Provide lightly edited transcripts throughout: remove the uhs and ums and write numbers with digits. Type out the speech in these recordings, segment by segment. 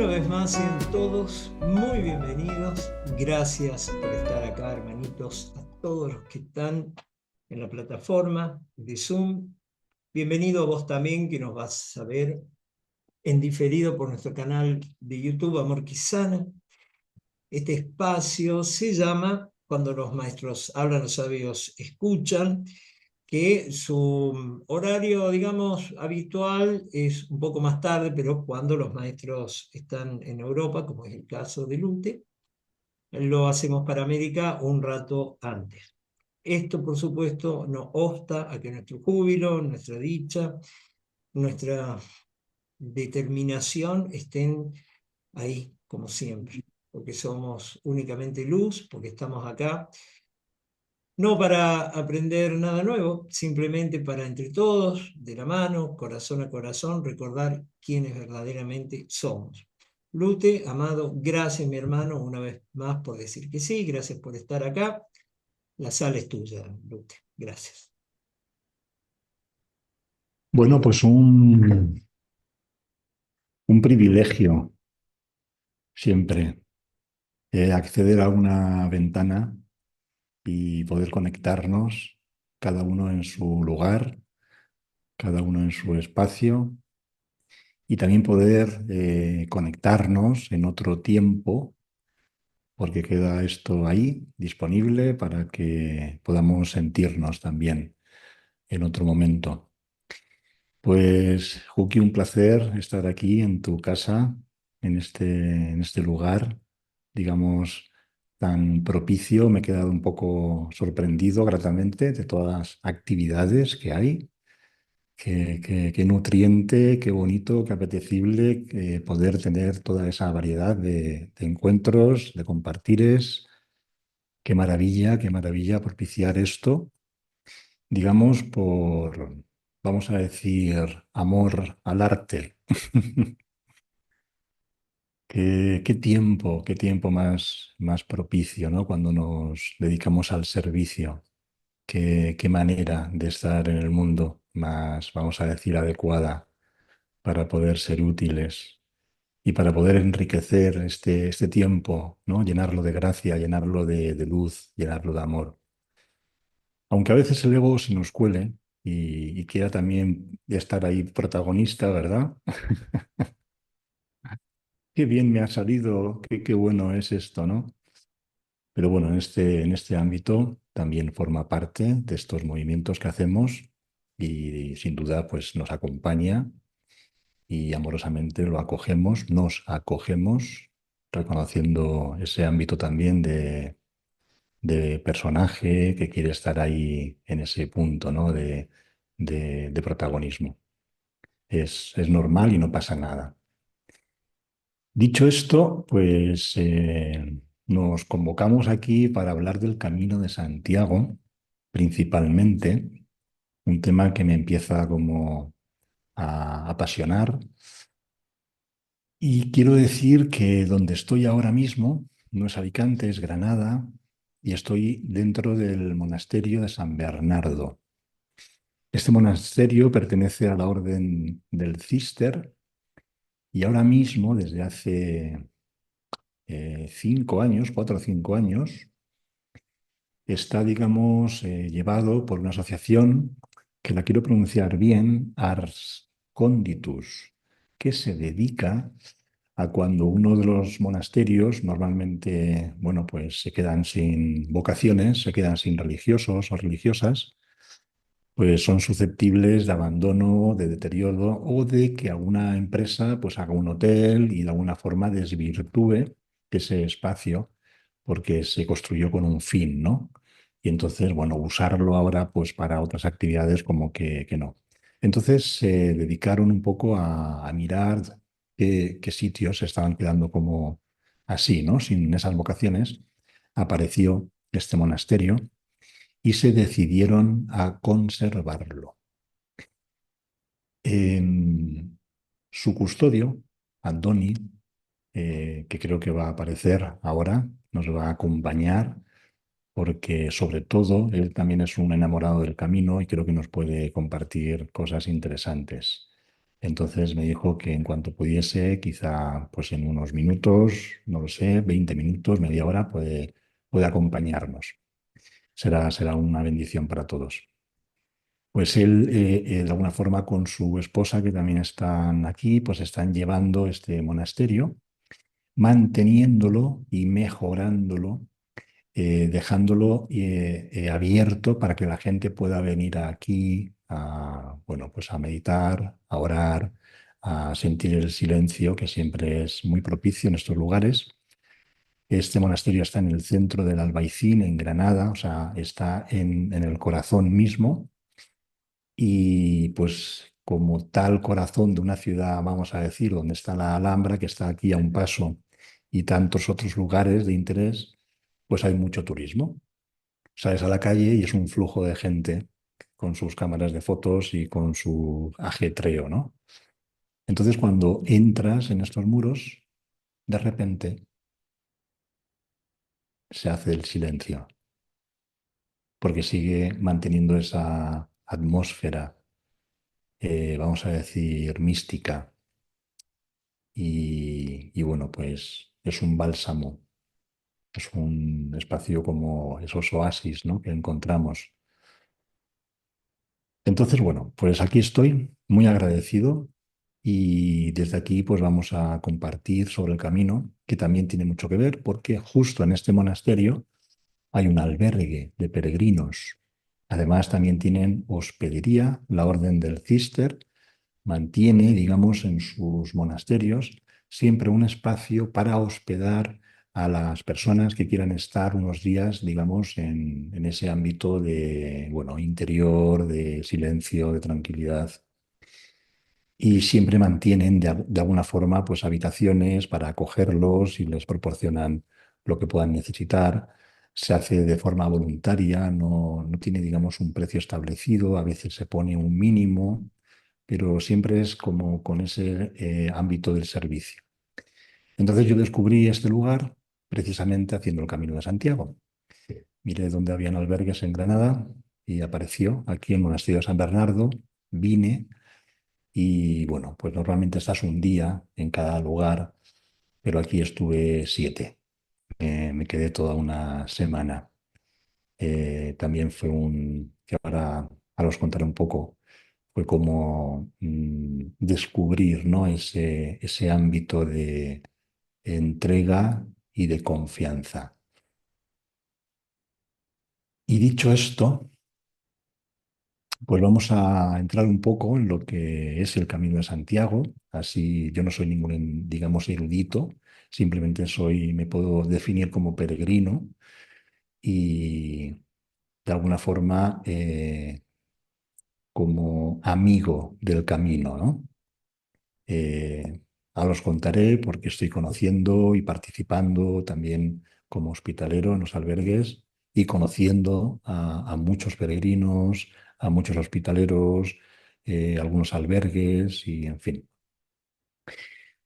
Una vez más, sean todos muy bienvenidos. Gracias por estar acá, hermanitos, a todos los que están en la plataforma de Zoom. Bienvenido a vos también, que nos vas a ver en diferido por nuestro canal de YouTube, Amor Quisana. Este espacio se llama Cuando los maestros hablan, los sabios escuchan, que su horario, digamos, habitual es un poco más tarde, pero cuando los maestros están en Europa, como es el caso de Lute, lo hacemos para América un rato antes. Esto, por supuesto, no obsta a que nuestro júbilo, nuestra dicha, nuestra determinación estén ahí, como siempre, porque somos únicamente luz, porque estamos acá no para aprender nada nuevo, simplemente para entre todos, de la mano, corazón a corazón, recordar quiénes verdaderamente somos. Lute, amado, gracias mi hermano una vez más por decir que sí, gracias por estar acá. La sala es tuya, Lute. Gracias. Bueno, pues un privilegio siempre acceder a una ventana y poder conectarnos, cada uno en su lugar, cada uno en su espacio, y también poder conectarnos en otro tiempo, porque queda esto ahí disponible para que podamos sentirnos también en otro momento. Pues, Juki, un placer estar aquí en tu casa, en este lugar, digamos, tan propicio. Me he quedado un poco sorprendido gratamente de todas las actividades que hay. Qué nutriente, qué bonito, qué apetecible poder tener toda esa variedad de encuentros, de compartires. Qué maravilla propiciar esto, digamos, vamos a decir, amor al arte. Qué tiempo más propicio, ¿no? Cuando nos dedicamos al servicio. Qué manera de estar en el mundo más, vamos a decir, adecuada para poder ser útiles y para poder enriquecer este tiempo, ¿no? Llenarlo de gracia, llenarlo de luz, llenarlo de amor. Aunque a veces el ego se nos cuele y quiera también estar ahí protagonista, ¿verdad? Qué bien me ha salido, qué bueno es esto, ¿no? Pero bueno, en este ámbito también forma parte de estos movimientos que hacemos y sin duda pues nos acompaña y amorosamente lo acogemos, nos acogemos, reconociendo ese ámbito también de personaje que quiere estar ahí en ese punto, ¿no? de protagonismo. Es normal y no pasa nada. Dicho esto, pues nos convocamos aquí para hablar del Camino de Santiago, principalmente, un tema que me empieza como a apasionar. Y quiero decir que donde estoy ahora mismo no es Alicante, es Granada, y estoy dentro del monasterio de San Bernardo. Este monasterio pertenece a la Orden del Císter y ahora mismo, desde hace 5 años, 4 o 5 años, está, digamos, llevado por una asociación que la quiero pronunciar bien, Ars Conditus, que se dedica a cuando uno de los monasterios normalmente, bueno, pues se quedan sin vocaciones, se quedan sin religiosos o religiosas, pues son susceptibles de abandono, de deterioro o de que alguna empresa pues haga un hotel y de alguna forma desvirtúe ese espacio porque se construyó con un fin, ¿no? Y entonces, bueno, usarlo ahora pues para otras actividades como que no. Entonces se dedicaron un poco a mirar qué sitios se estaban quedando como así, ¿no? Sin esas vocaciones. Apareció este monasterio y se decidieron a conservarlo. Su custodio, Andoni, que creo que va a aparecer ahora, nos va a acompañar porque sobre todo él también es un enamorado del camino y creo que nos puede compartir cosas interesantes. Entonces me dijo que en cuanto pudiese, quizá pues en unos minutos, no lo sé, 20 minutos, media hora, puede acompañarnos. Será una bendición para todos. Pues él, de alguna forma, con su esposa, que también están aquí, pues están llevando este monasterio, manteniéndolo y mejorándolo, dejándolo abierto para que la gente pueda venir aquí a, bueno, pues a meditar, a orar, a sentir el silencio, que siempre es muy propicio en estos lugares. Este monasterio está en el centro del Albaicín, en Granada, o sea, está en el corazón mismo y pues como tal corazón de una ciudad, vamos a decir, donde está la Alhambra, que está aquí a un paso, y tantos otros lugares de interés, pues hay mucho turismo. Sales a la calle y es un flujo de gente con sus cámaras de fotos y con su ajetreo, ¿no? Entonces, cuando entras en estos muros, de repente se hace el silencio, porque sigue manteniendo esa atmósfera, vamos a decir, mística. Y bueno, pues es un bálsamo, es un espacio como esos oasis, ¿no?, que encontramos. Entonces, bueno, pues aquí estoy muy agradecido y desde aquí pues vamos a compartir sobre el camino, que también tiene mucho que ver porque justo en este monasterio hay un albergue de peregrinos. Además, también tienen hospedería, la Orden del Císter mantiene, digamos, en sus monasterios siempre un espacio para hospedar a las personas que quieran estar unos días, digamos, en ese ámbito de, bueno, interior, de silencio, de tranquilidad. Y siempre mantienen de alguna forma pues habitaciones para acogerlos y les proporcionan lo que puedan necesitar. Se hace de forma voluntaria, no tiene, digamos, un precio establecido, a veces se pone un mínimo, pero siempre es como con ese ámbito del servicio. Entonces yo descubrí este lugar precisamente haciendo el Camino de Santiago. Miré dónde habían albergues en Granada y apareció aquí en Monasterio de San Bernardo. Vine y bueno, pues normalmente estás un día en cada lugar, pero aquí estuve 7. Me quedé toda una semana. También fue que ahora os contaré un poco, fue como descubrir, ¿no?, ese ámbito de entrega y de confianza. Y dicho esto, pues vamos a entrar un poco en lo que es el Camino de Santiago. Así, yo no soy ningún, digamos, erudito, simplemente me puedo definir como peregrino y de alguna forma como amigo del camino, ¿no? Eh, Ahora os contaré porque estoy conociendo y participando también como hospitalero en los albergues y conociendo a muchos peregrinos, a muchos hospitaleros, algunos albergues y en fin.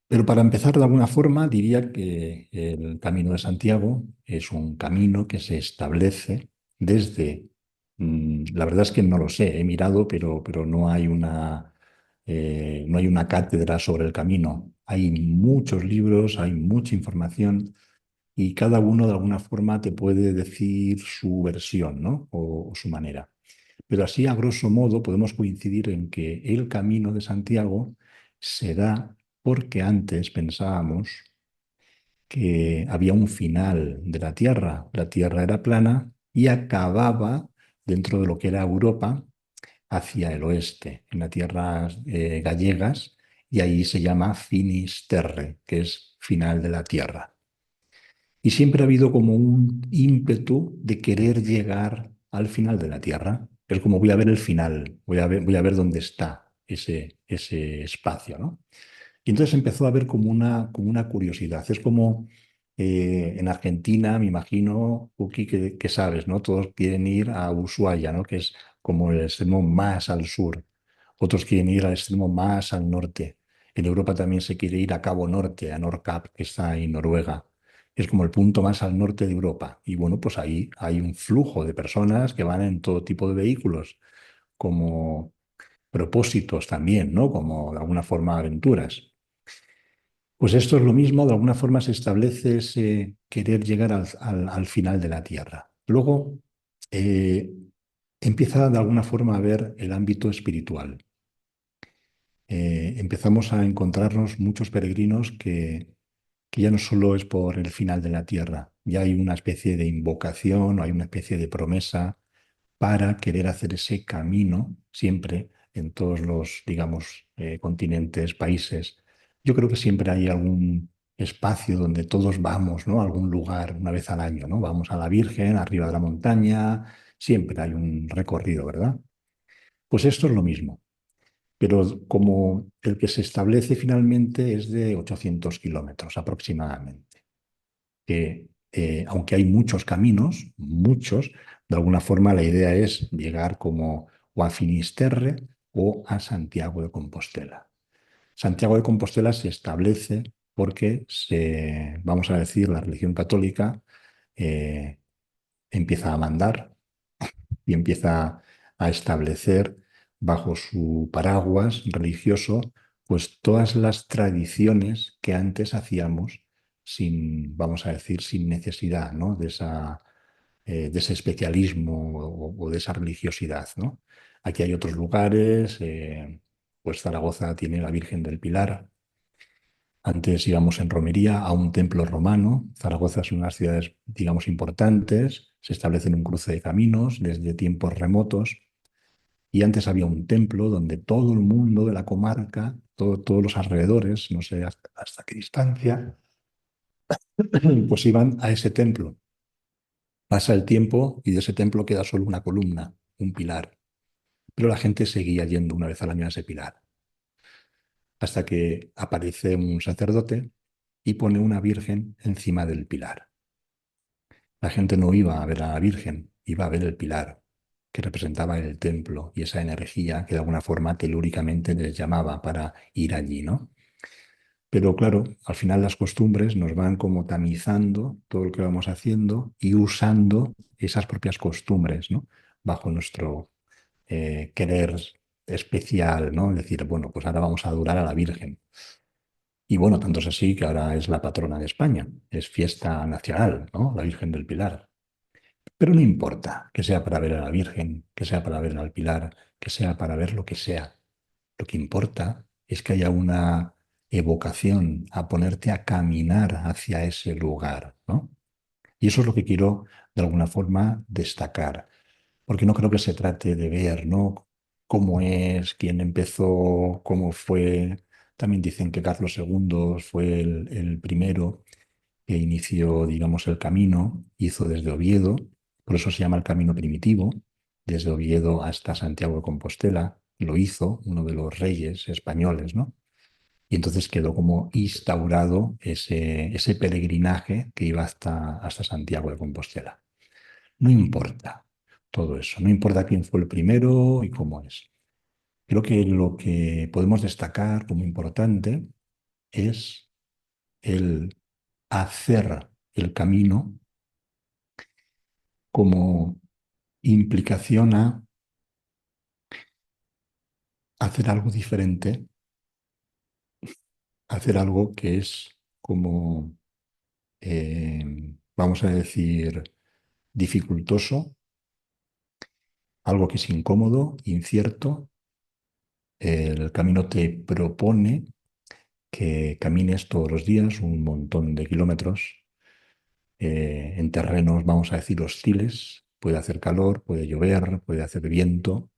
Pero para empezar, de alguna forma, diría que el Camino de Santiago es un camino que se establece desde, la verdad es que no lo sé, he mirado, pero no hay una cátedra sobre el camino. Hay muchos libros, hay mucha información y cada uno de alguna forma te puede decir su versión, ¿no?, o su manera. Pero así, a grosso modo, podemos coincidir en que el Camino de Santiago se da porque antes pensábamos que había un final de la Tierra era plana y acababa dentro de lo que era Europa hacia el oeste, en las tierras gallegas, y ahí se llama Finisterre, que es final de la Tierra. Y siempre ha habido como un ímpetu de querer llegar al final de la Tierra. Es como voy a ver el final, voy a ver dónde está ese espacio, ¿no? Y entonces empezó a haber como una curiosidad. Es como en Argentina, me imagino, Uki, que sabes, ¿no? Todos quieren ir a Ushuaia, ¿no?, que es como el extremo más al sur. Otros quieren ir al extremo más al norte. En Europa también se quiere ir a Cabo Norte, a Nordkap, que está en Noruega. Es como el punto más al norte de Europa. Y bueno, pues ahí hay un flujo de personas que van en todo tipo de vehículos, como propósitos también, ¿no? Como de alguna forma aventuras. Pues esto es lo mismo, de alguna forma se establece ese querer llegar al final de la Tierra. Luego eh, empieza de alguna forma a ver el ámbito espiritual. Empezamos a encontrarnos muchos peregrinos que ya no solo es por el final de la Tierra, ya hay una especie de invocación, o hay una especie de promesa para querer hacer ese camino siempre en todos los, digamos, continentes, países. Yo creo que siempre hay algún espacio donde todos vamos, ¿no? A algún lugar una vez al año, ¿no? Vamos a la Virgen, arriba de la montaña, siempre hay un recorrido, ¿verdad? Pues esto es lo mismo, pero como el que se establece finalmente es de 800 kilómetros aproximadamente, que aunque hay muchos caminos, muchos, de alguna forma la idea es llegar como o a Finisterre o a Santiago de Compostela. Santiago de Compostela se establece porque vamos a decir, la religión católica eh, empieza a mandar y empieza a establecer bajo su paraguas religioso pues todas las tradiciones que antes hacíamos sin, vamos a decir, sin necesidad, ¿no? De ese especialismo o de esa religiosidad, ¿no? Aquí hay otros lugares, pues Zaragoza tiene la Virgen del Pilar. Antes íbamos en romería a un templo romano. Zaragoza es una de las ciudades, digamos, importantes. Se establece en un cruce de caminos desde tiempos remotos. Y antes había un templo donde todo el mundo de la comarca, todos los alrededores, no sé hasta qué distancia, pues iban a ese templo. Pasa el tiempo y de ese templo queda solo una columna, un pilar. Pero la gente seguía yendo una vez al año a ese pilar. Hasta que aparece un sacerdote y pone una virgen encima del pilar. La gente no iba a ver a la Virgen, iba a ver el pilar, que representaba el templo y esa energía que de alguna forma telúricamente les llamaba para ir allí, ¿no? Pero claro, al final las costumbres nos van como tamizando todo lo que vamos haciendo y usando esas propias costumbres, ¿no? Bajo nuestro querer especial, ¿no? Es decir, bueno, pues ahora vamos a adorar a la Virgen. Y bueno, tanto es así que ahora es la patrona de España, es fiesta nacional, ¿no? La Virgen del Pilar. Pero no importa que sea para ver a la Virgen, que sea para ver al Pilar, que sea para ver lo que sea. Lo que importa es que haya una evocación a ponerte a caminar hacia ese lugar, ¿no? Y eso es lo que quiero de alguna forma destacar, porque no creo que se trate de ver, ¿no? Cómo es, quién empezó, cómo fue. También dicen que Carlos II fue el primero que inició, digamos, el camino, hizo desde Oviedo, por eso se llama el camino primitivo, desde Oviedo hasta Santiago de Compostela, lo hizo uno de los reyes españoles, ¿no? Y entonces quedó como instaurado ese peregrinaje que iba hasta Santiago de Compostela. No importa todo eso, no importa quién fue el primero y cómo es. Creo que lo que podemos destacar como importante es el hacer el camino como implicación a hacer algo diferente, hacer algo que es como, vamos a decir, dificultoso, algo que es incómodo, incierto. El camino te propone que camines todos los días un montón de kilómetros en terrenos, vamos a decir, hostiles. Puede hacer calor, puede llover, puede hacer viento,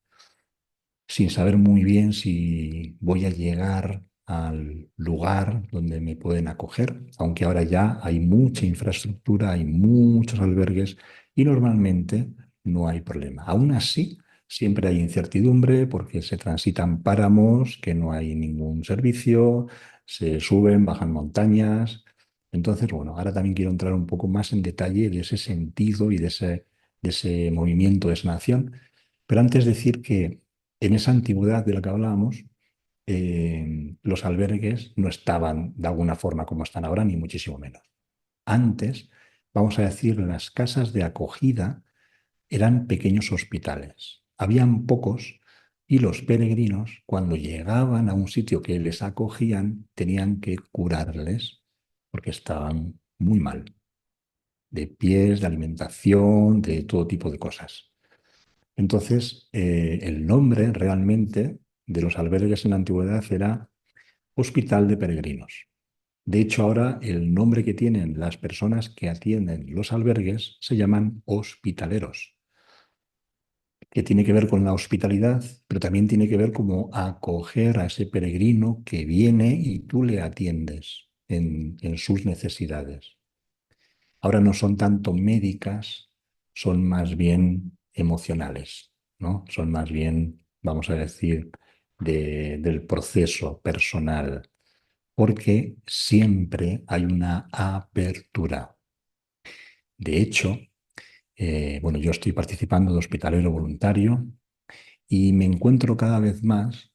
sin saber muy bien si voy a llegar al lugar donde me pueden acoger, aunque ahora ya hay mucha infraestructura, hay muchos albergues y normalmente no hay problema. Aún así, siempre hay incertidumbre porque se transitan páramos, que no hay ningún servicio, se suben, bajan montañas. Entonces, bueno, ahora también quiero entrar un poco más en detalle de ese sentido y de ese movimiento, de esa nación. Pero antes decir que en esa antigüedad de la que hablábamos, los albergues no estaban de alguna forma como están ahora, ni muchísimo menos. Antes, vamos a decir, las casas de acogida eran pequeños hospitales. Habían pocos, Y los peregrinos, cuando llegaban a un sitio que les acogían, tenían que curarles porque estaban muy mal, de pies, de alimentación, de todo tipo de cosas. Entonces, el nombre realmente de los albergues en la antigüedad era Hospital de Peregrinos. De hecho, ahora el nombre que tienen las personas que atienden los albergues se llaman hospitaleros, que tiene que ver con la hospitalidad, pero también tiene que ver como acoger a ese peregrino que viene y tú le atiendes en sus necesidades. Ahora no son tanto médicas, son más bien emocionales, ¿no? Son más bien, vamos a decir, del proceso personal, porque siempre hay una apertura. De hecho, bueno, yo estoy participando de hospitalero voluntario y me encuentro cada vez más,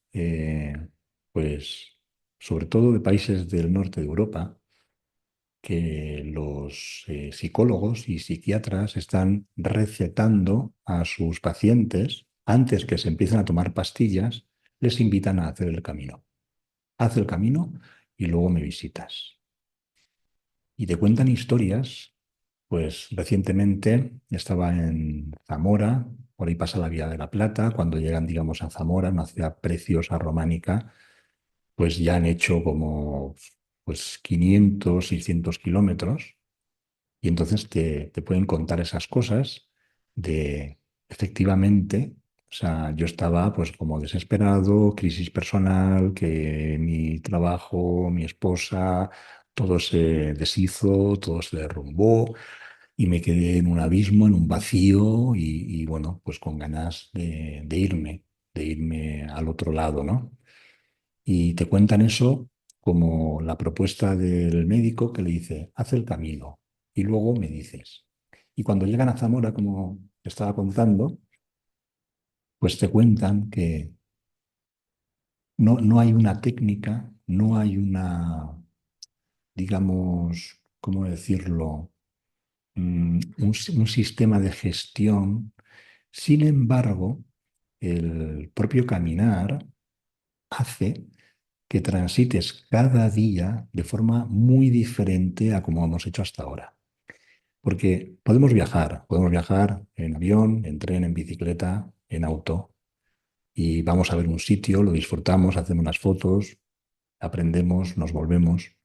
pues, sobre todo de países del norte de Europa, que los psicólogos y psiquiatras están recetando a sus pacientes, antes que se empiecen a tomar pastillas, les invitan a hacer el camino. Haz el camino y luego me visitas. Y te cuentan historias. Pues recientemente estaba en Zamora, por ahí pasa la Vía de la Plata. Cuando llegan, digamos, a Zamora, una ciudad preciosa románica, pues ya han hecho como pues 500, 600 kilómetros. Y entonces te pueden contar esas cosas de, efectivamente, o sea, yo estaba pues como desesperado, crisis personal, que mi trabajo, mi esposa, todo se deshizo, todo se derrumbó y me quedé en un abismo, en un vacío y bueno, pues con ganas de irme al otro lado, ¿no? Y te cuentan eso como la propuesta del médico que le dice, haz el camino y luego me dices. Y cuando llegan a Zamora, como te estaba contando, pues te cuentan que no hay una técnica, no hay una, digamos, ¿cómo decirlo? Un sistema de gestión. Sin embargo, el propio caminar hace que transites cada día de forma muy diferente a como hemos hecho hasta ahora. Porque podemos viajar en avión, en tren, en bicicleta, en auto, y vamos a ver un sitio, lo disfrutamos, hacemos unas fotos, aprendemos, nos volvemos.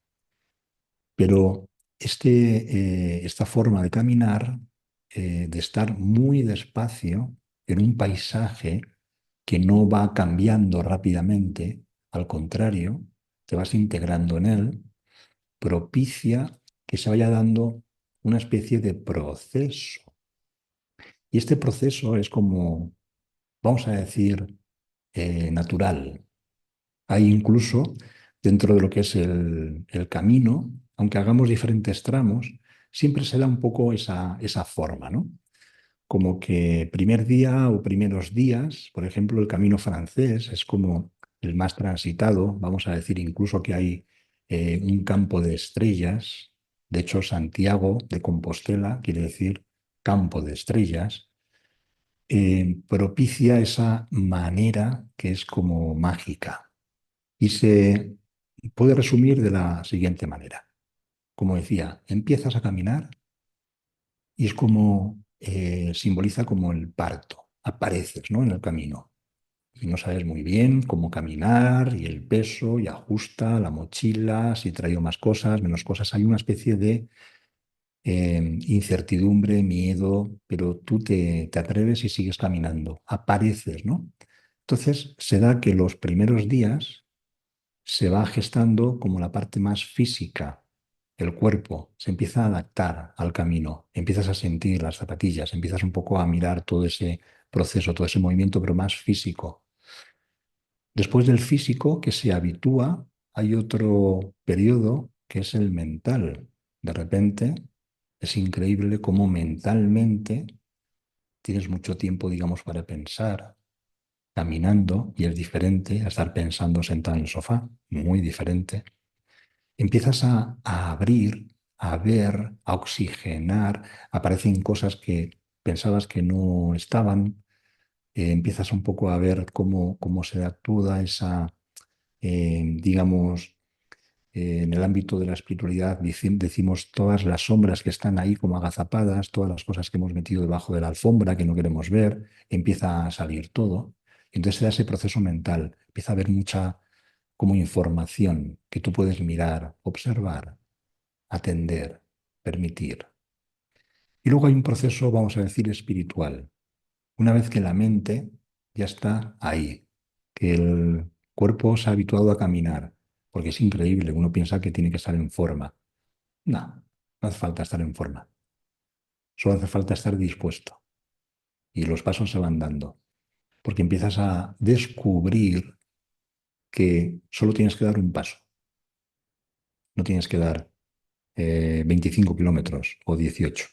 Pero esta forma de caminar, de estar muy despacio en un paisaje que no va cambiando rápidamente, al contrario, te vas integrando en él, propicia que se vaya dando una especie de proceso. Y este proceso es como, vamos a decir, natural. Hay incluso dentro de lo que es el camino, aunque hagamos diferentes tramos, siempre se da un poco esa forma, ¿no? Como que primer día o primeros días, por ejemplo, el camino francés es como el más transitado, vamos a decir incluso que hay un campo de estrellas. De hecho, Santiago de Compostela quiere decir campo de estrellas. Propicia esa manera que es como mágica y se puede resumir de la siguiente manera. Como decía, empiezas a caminar y es como, simboliza como el parto. Apareces, ¿no? En el camino y no sabes muy bien cómo caminar y el peso y ajusta la mochila, si traigo más cosas, menos cosas. Hay una especie de incertidumbre, miedo, pero tú te atreves y sigues caminando. Apareces, ¿no? Entonces se da que los primeros días se va gestando como la parte más física. El cuerpo se empieza a adaptar al camino, empiezas a sentir las zapatillas, empiezas un poco a mirar todo ese proceso, todo ese movimiento, pero más físico. Después del físico, que se habitúa, hay otro periodo que es el mental. De repente, es increíble cómo mentalmente tienes mucho tiempo, digamos, para pensar caminando y es diferente a estar pensando sentado en el sofá, muy diferente. Empiezas a abrir, a ver, a oxigenar, aparecen cosas que pensabas que no estaban, empiezas un poco a ver cómo se da toda esa, digamos, en el ámbito de la espiritualidad decimos todas las sombras que están ahí como agazapadas, todas las cosas que hemos metido debajo de la alfombra que no queremos ver, empieza a salir todo. Entonces se da ese proceso mental, empieza a haber mucha como información que tú puedes mirar, observar, atender, permitir. Y luego hay un proceso, vamos a decir, espiritual. Una vez que la mente ya está ahí, que el cuerpo se ha habituado a caminar, porque es increíble, uno piensa que tiene que estar en forma. No, no hace falta estar en forma, solo hace falta estar dispuesto y los pasos se van dando, porque empiezas a descubrir que solo tienes que dar un paso, no tienes que dar 25 kilómetros o 18.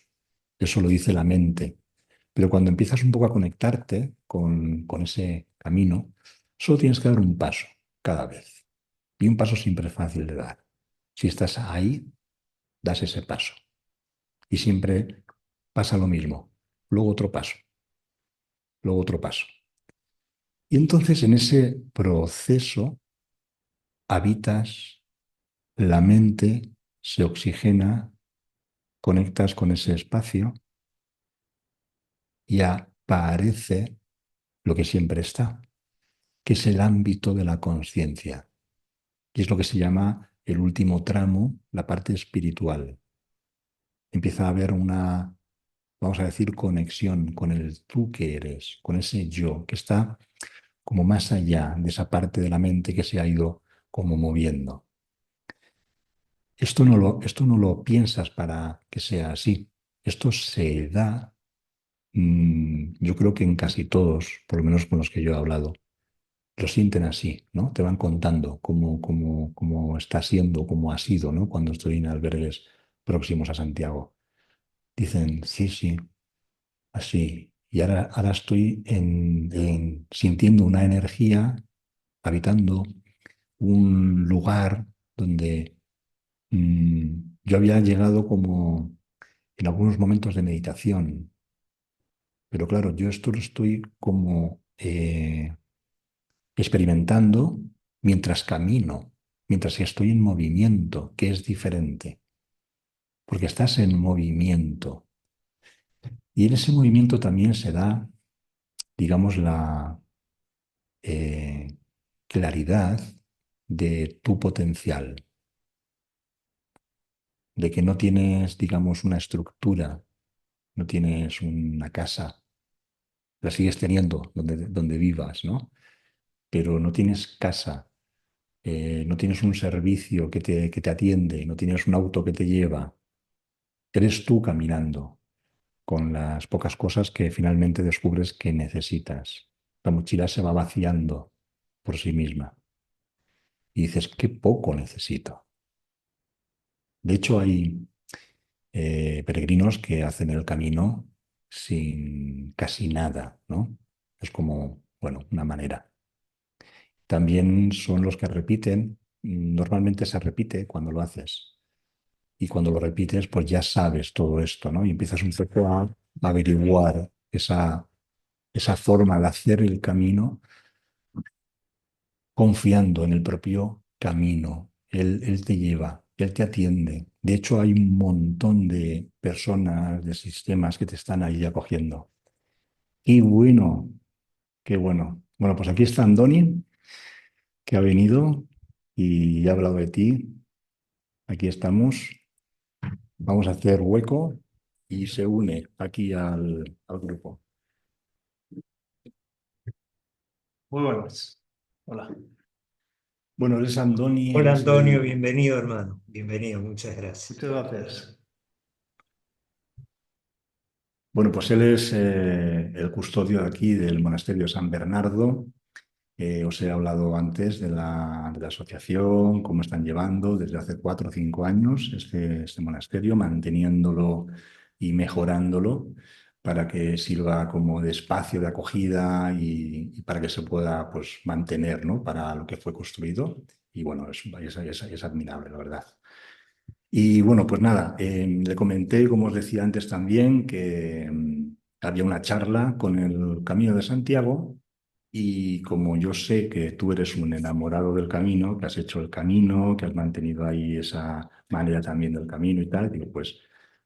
Eso lo dice la mente. Pero cuando empiezas un poco a conectarte con ese camino, solo tienes que dar un paso cada vez. Y un paso siempre es fácil de dar. Si estás ahí, das ese paso. Y siempre pasa lo mismo. Luego otro paso, luego otro paso. Y entonces en ese proceso habitas, la mente se oxigena, conectas con ese espacio y aparece lo que siempre está, que es el ámbito de la conciencia. Y es lo que se llama el último tramo, la parte espiritual. Empieza a haber una, vamos a decir, conexión con el tú que eres, con ese yo que está como más allá de esa parte de la mente que se ha ido como moviendo. Esto no lo piensas para que sea así. Esto se da, yo creo que en casi todos, por lo menos con los que yo he hablado, lo sienten así, ¿no? Te van contando cómo está siendo, cómo ha sido, ¿no? Cuando estoy en albergues próximos a Santiago. Dicen, sí, sí, así. Y ahora estoy sintiendo una energía, habitando un lugar donde yo había llegado como en algunos momentos de meditación, pero claro, yo esto lo estoy como experimentando mientras camino, mientras estoy en movimiento, que es diferente, porque estás en movimiento. Y en ese movimiento también se da, digamos, la eh, claridad de tu potencial, de que no tienes, digamos, una estructura, no tienes una casa, la sigues teniendo donde vivas, ¿no? Pero no tienes casa, no tienes un servicio que te atiende, no tienes un auto que te lleva. Eres tú caminando con las pocas cosas que finalmente descubres que necesitas. La mochila se va vaciando por sí misma y dices, qué poco necesito. De hecho, hay peregrinos que hacen el camino sin casi nada, ¿no? Es como, bueno, una manera. También son los que repiten, normalmente se repite cuando lo haces. Y cuando lo repites, pues ya sabes todo esto, ¿no? Y empiezas un poco a averiguar esa forma de hacer el camino confiando en el propio camino. Él te lleva, él te atiende. De hecho, hay un montón de personas, de sistemas que te están ahí acogiendo. Y bueno, qué bueno. Bueno, pues aquí está Andoni, que ha venido y ha hablado de ti. Aquí estamos. Vamos a hacer hueco y se une aquí al grupo. Muy buenas. Hola. Bueno, él es Andoni, él Hola es Antonio, el... bienvenido hermano, bienvenido, muchas gracias. Muchas gracias. Bueno, pues él es el custodio de aquí del monasterio San Bernardo. Os he hablado antes de la asociación, cómo están llevando desde hace 4 o 5 años este monasterio, manteniéndolo y mejorándolo para que sirva como de espacio de acogida y para que se pueda pues, mantener, ¿no? Para lo que fue construido. Y bueno, es admirable, la verdad. Y bueno, pues nada, le comenté, como os decía antes también, que había una charla con el Camino de Santiago y como yo sé que tú eres un enamorado del camino, que has hecho el camino, que has mantenido ahí esa manera también del camino y tal, digo, pues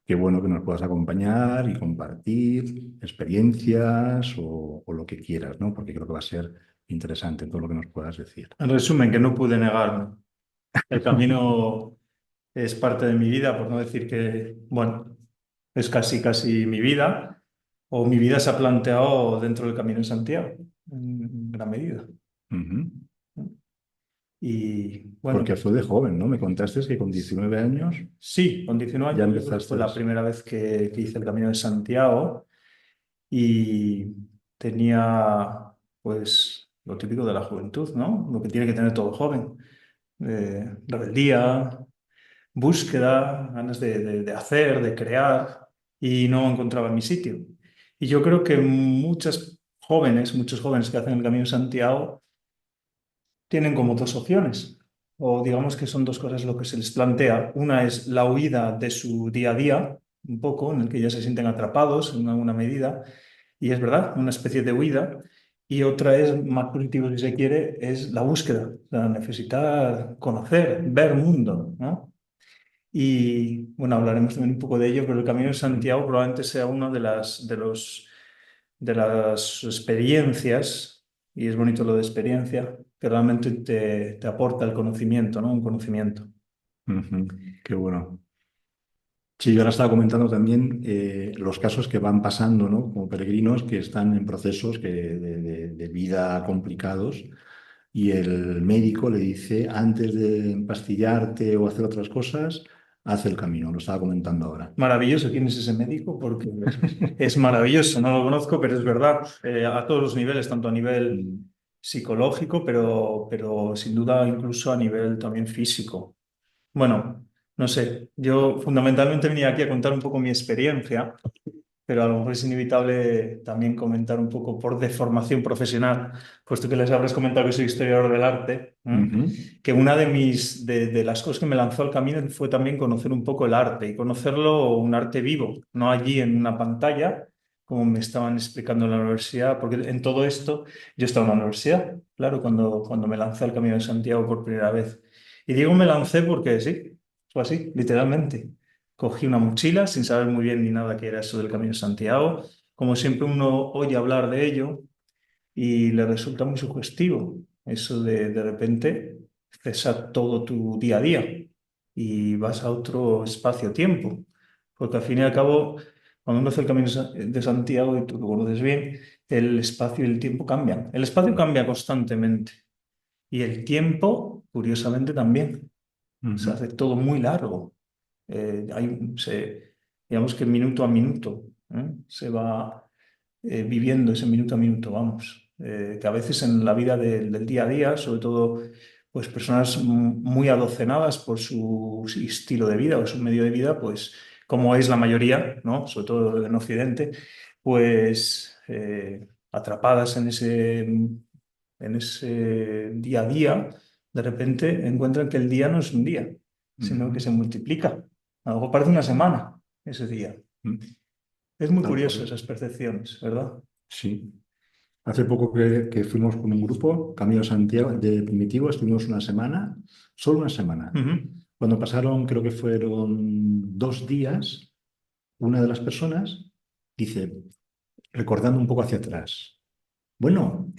qué bueno que nos puedas acompañar y compartir experiencias o lo que quieras, ¿no? Porque creo que va a ser interesante todo lo que nos puedas decir. En resumen, que no pude negarme. El camino es parte de mi vida, por no decir que, bueno, es casi, casi mi vida, o mi vida se ha planteado dentro del Camino de Santiago, en gran medida. Ujú. Y Porque bueno, fue de joven, ¿no? Me contaste que con 19 años sí, con 19 ya años yo creo que empezaste. fue la primera vez que hice el Camino de Santiago y tenía, pues, lo típico de la juventud, ¿no? Lo que tiene que tener todo joven. Rebeldía, búsqueda, ganas de hacer, de crear, y no encontraba mi sitio. Y yo creo que muchos jóvenes que hacen el Camino de Santiago tienen como dos opciones, o digamos que son dos cosas lo que se les plantea. Una es la huida de su día a día, un poco, en el que ya se sienten atrapados en alguna medida, y es verdad, una especie de huida. Y otra es, más positivo si se quiere, es la búsqueda, la necesitar conocer, ver mundo, ¿no? Y bueno, hablaremos también un poco de ello, pero el Camino de Santiago probablemente sea una de las experiencias, y es bonito lo de experiencia, que realmente te aporta el conocimiento, ¿no? Un conocimiento. Ujú. Qué bueno. Sí, yo ahora estaba comentando también los casos que van pasando, ¿no? Como peregrinos que están en procesos de vida complicados y el médico le dice, antes de empastillarte o hacer otras cosas, haz el camino. Lo estaba comentando ahora. Maravilloso, ¿quién es ese médico? Porque es maravilloso, no lo conozco, pero es verdad, a todos los niveles, tanto a nivel Mm. psicológico, pero sin duda incluso a nivel también físico. Bueno, no sé, yo fundamentalmente venía aquí a contar un poco mi experiencia, pero a lo mejor es inevitable también comentar un poco por deformación profesional, puesto que les habrás comentado que soy historiador del arte, ¿eh? Ujú. Que una de las cosas que me lanzó al camino fue también conocer un poco el arte y conocerlo un arte vivo, no allí en una pantalla, como me estaban explicando en la universidad, porque en todo esto yo estaba en la universidad, claro, cuando me lancé al Camino de Santiago por primera vez. Y digo me lancé porque sí, fue así, literalmente. Cogí una mochila sin saber muy bien ni nada qué era eso del Camino de Santiago. Como siempre uno oye hablar de ello y le resulta muy sugestivo eso de repente cesar todo tu día a día y vas a otro espacio-tiempo. Porque al fin y al cabo, cuando uno hace el Camino de Santiago, y tú lo conoces bien, el espacio y el tiempo cambian. El espacio cambia constantemente y el tiempo, curiosamente, también. Se Ujú. hace todo muy largo. Digamos que minuto a minuto, se va viviendo ese minuto a minuto, vamos. Que a veces en la vida del día a día, sobre todo pues personas muy adocenadas por su estilo de vida o su medio de vida, pues como es la mayoría, ¿no? Sobre todo en Occidente, pues atrapadas en ese día a día, de repente encuentran que el día no es un día, sino que Ujú. se multiplica. A lo mejor parece una semana ese día. Mm. Es muy Tal curioso cual. esas percepciones, ¿verdad? Sí. Hace poco que fuimos con un grupo, Camino de Santiago, de Primitivo, estuvimos una semana, solo una semana. Ujú. Cuando pasaron, creo que fueron 2 días, una de las personas dice, recordando un poco hacia atrás, bueno,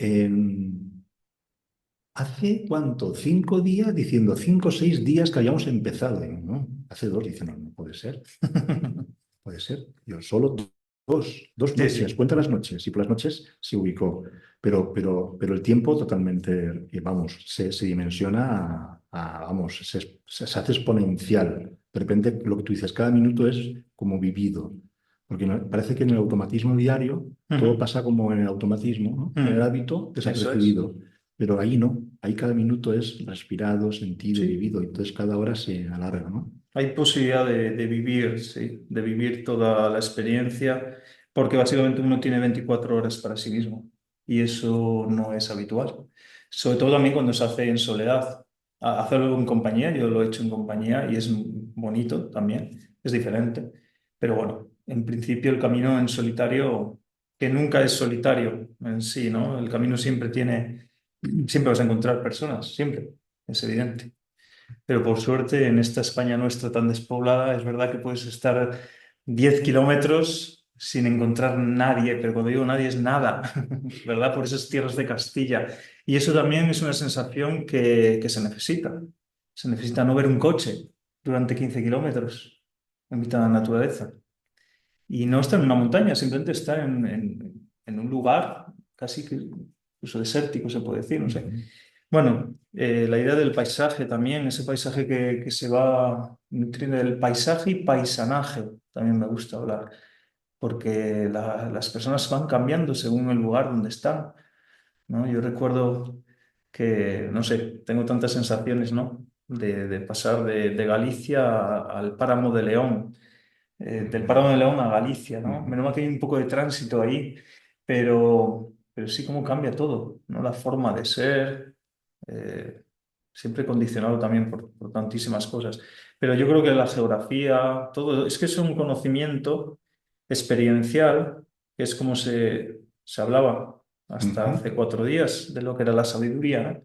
¿hace cuánto? 5 días, diciendo 5 o 6 días que habíamos empezado. Digo, no, hace dos, dice, no, no puede ser. Puede ser. Yo solo dos Sí, noches, sí. cuenta las noches, y por las noches se ubicó. Pero el tiempo totalmente, vamos, se dimensiona vamos, se hace exponencial. De repente, lo que tú dices, cada minuto es como vivido. Porque parece que en el automatismo diario todo Ujú. pasa como en el automatismo, ¿no? En el Mm. hábito Eso es. desapercibido. Pero ahí no, ahí cada minuto es respirado, sentido y Sí. vivido. Entonces cada hora se alarga, ¿no? Hay posibilidad de vivir, sí, de vivir toda la experiencia, porque básicamente uno tiene 24 horas para sí mismo y eso no es habitual. Sobre todo también cuando se hace en soledad. Hacerlo en compañía, yo lo he hecho en compañía y es bonito también, es diferente. Pero bueno, en principio el camino en solitario que nunca es solitario en sí, ¿no? El camino siempre vas a encontrar personas, siempre, es evidente. Pero por suerte, en esta España nuestra tan despoblada, es verdad que puedes estar 10 kilómetros sin encontrar nadie, pero cuando digo nadie es nada, ¿verdad? Por esas tierras de Castilla. Y eso también es una sensación que se necesita. Se necesita no ver un coche durante 15 kilómetros en mitad de la naturaleza. Y no estar en una montaña, simplemente estar en un lugar casi que incluso desértico, se puede decir, no sé. Bueno, la idea del paisaje también, ese paisaje que se va nutriendo del paisaje y paisanaje, también me gusta hablar, porque las personas van cambiando según el lugar donde están, ¿no? Yo recuerdo que, no sé, tengo tantas sensaciones, ¿no? De pasar de Galicia al Páramo de León, del Páramo de León a Galicia, ¿no? Menos mal que hay un poco de tránsito ahí, pero sí cómo cambia todo, ¿no? La forma de ser, eh, siempre condicionado también por tantísimas cosas. Pero yo creo que la geografía, todo, es que es un conocimiento experiencial, que es como se hablaba hasta hace 4 días de lo que era la sabiduría, ¿no?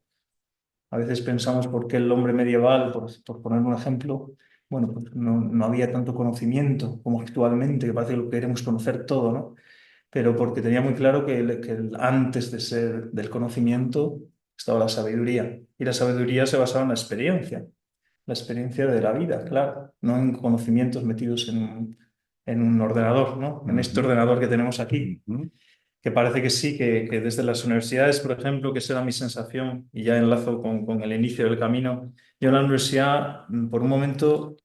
A veces pensamos por qué el hombre medieval, por poner un ejemplo, bueno, pues no había tanto conocimiento como actualmente, que parece que lo queremos conocer todo, ¿no? Pero porque tenía muy claro que antes de ser del conocimiento estaba la sabiduría. Y la sabiduría se basaba en la experiencia de la vida, claro, no en conocimientos metidos en un ordenador, ¿no? En este ordenador que tenemos aquí, que parece que sí, que desde las universidades, por ejemplo, que esa era mi sensación, y ya enlazo con el inicio del camino, yo en la universidad, por un momento,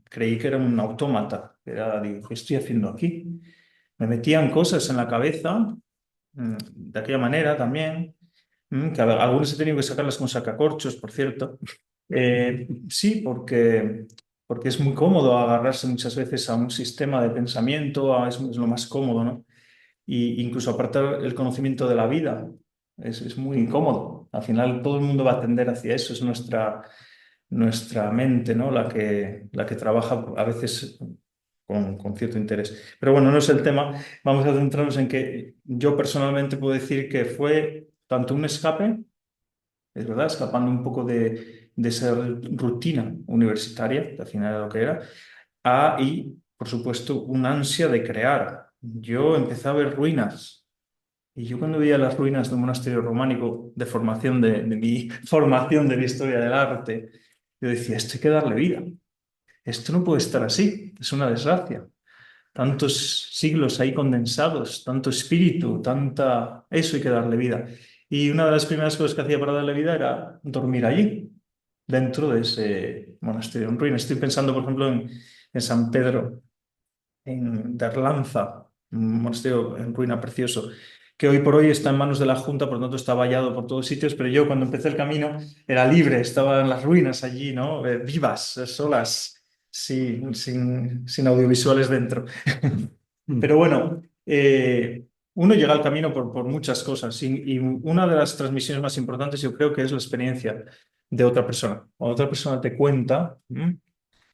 creí que era un autómata, digo, ¿qué estoy haciendo aquí? Me metían cosas en la cabeza, de aquella manera también, que algunos he tenido que sacarlas con sacacorchos, por cierto. Sí, porque es muy cómodo agarrarse muchas veces a un sistema de pensamiento, es lo más cómodo, ¿no? Y incluso apartar el conocimiento de la vida es muy incómodo. Al final todo el mundo va a tender hacia eso, es nuestra mente, ¿no? La que trabaja a veces con cierto interés. Pero bueno, no es el tema. Vamos a centrarnos en que yo personalmente puedo decir que fue tanto un escape, es verdad, escapando un poco de esa rutina universitaria, que al final era lo que era, y, por supuesto, una ansia de crear. Yo empecé a ver ruinas. Y yo cuando veía las ruinas de un monasterio románico de formación de mi formación de la historia del arte, yo decía, esto hay que darle vida. Esto no puede estar así. Es una desgracia. Tantos siglos ahí condensados, tanto espíritu, tanta... Eso hay que darle vida. Y una de las primeras cosas que hacía para darle vida era dormir allí, dentro de ese monasterio en ruinas. Estoy pensando, por ejemplo, en San Pedro, de Arlanza, un monasterio en ruina precioso, que hoy por hoy está en manos de la Junta, por lo tanto está vallado por todos sitios, pero yo cuando empecé el camino era libre, estaba en las ruinas allí, ¿no? Vivas, solas, sin audiovisuales dentro. Pero bueno, uno llega al camino por muchas cosas y una de las transmisiones más importantes yo creo que es la experiencia de otra persona. Cuando otra persona te cuenta,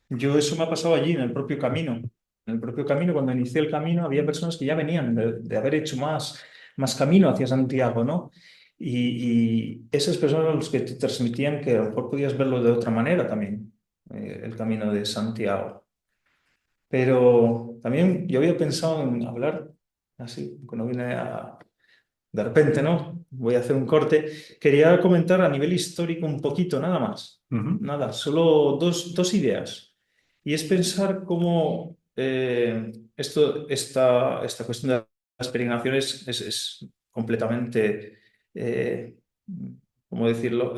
yo eso me ha pasado allí en el propio camino. En el propio camino, cuando inicié el camino, había personas que ya venían de haber hecho más camino hacia Santiago, ¿no? Y esas personas eran los que te transmitían que a lo mejor podías verlo de otra manera también, el camino de Santiago. Pero también yo había pensado en hablar así, cuando vine de repente, ¿no? Voy a hacer un corte. Quería comentar a nivel histórico un poquito, nada más. Nada, solo dos ideas. Y es pensar cómo esta cuestión de las peregrinaciones es completamente, eh, ¿cómo decirlo?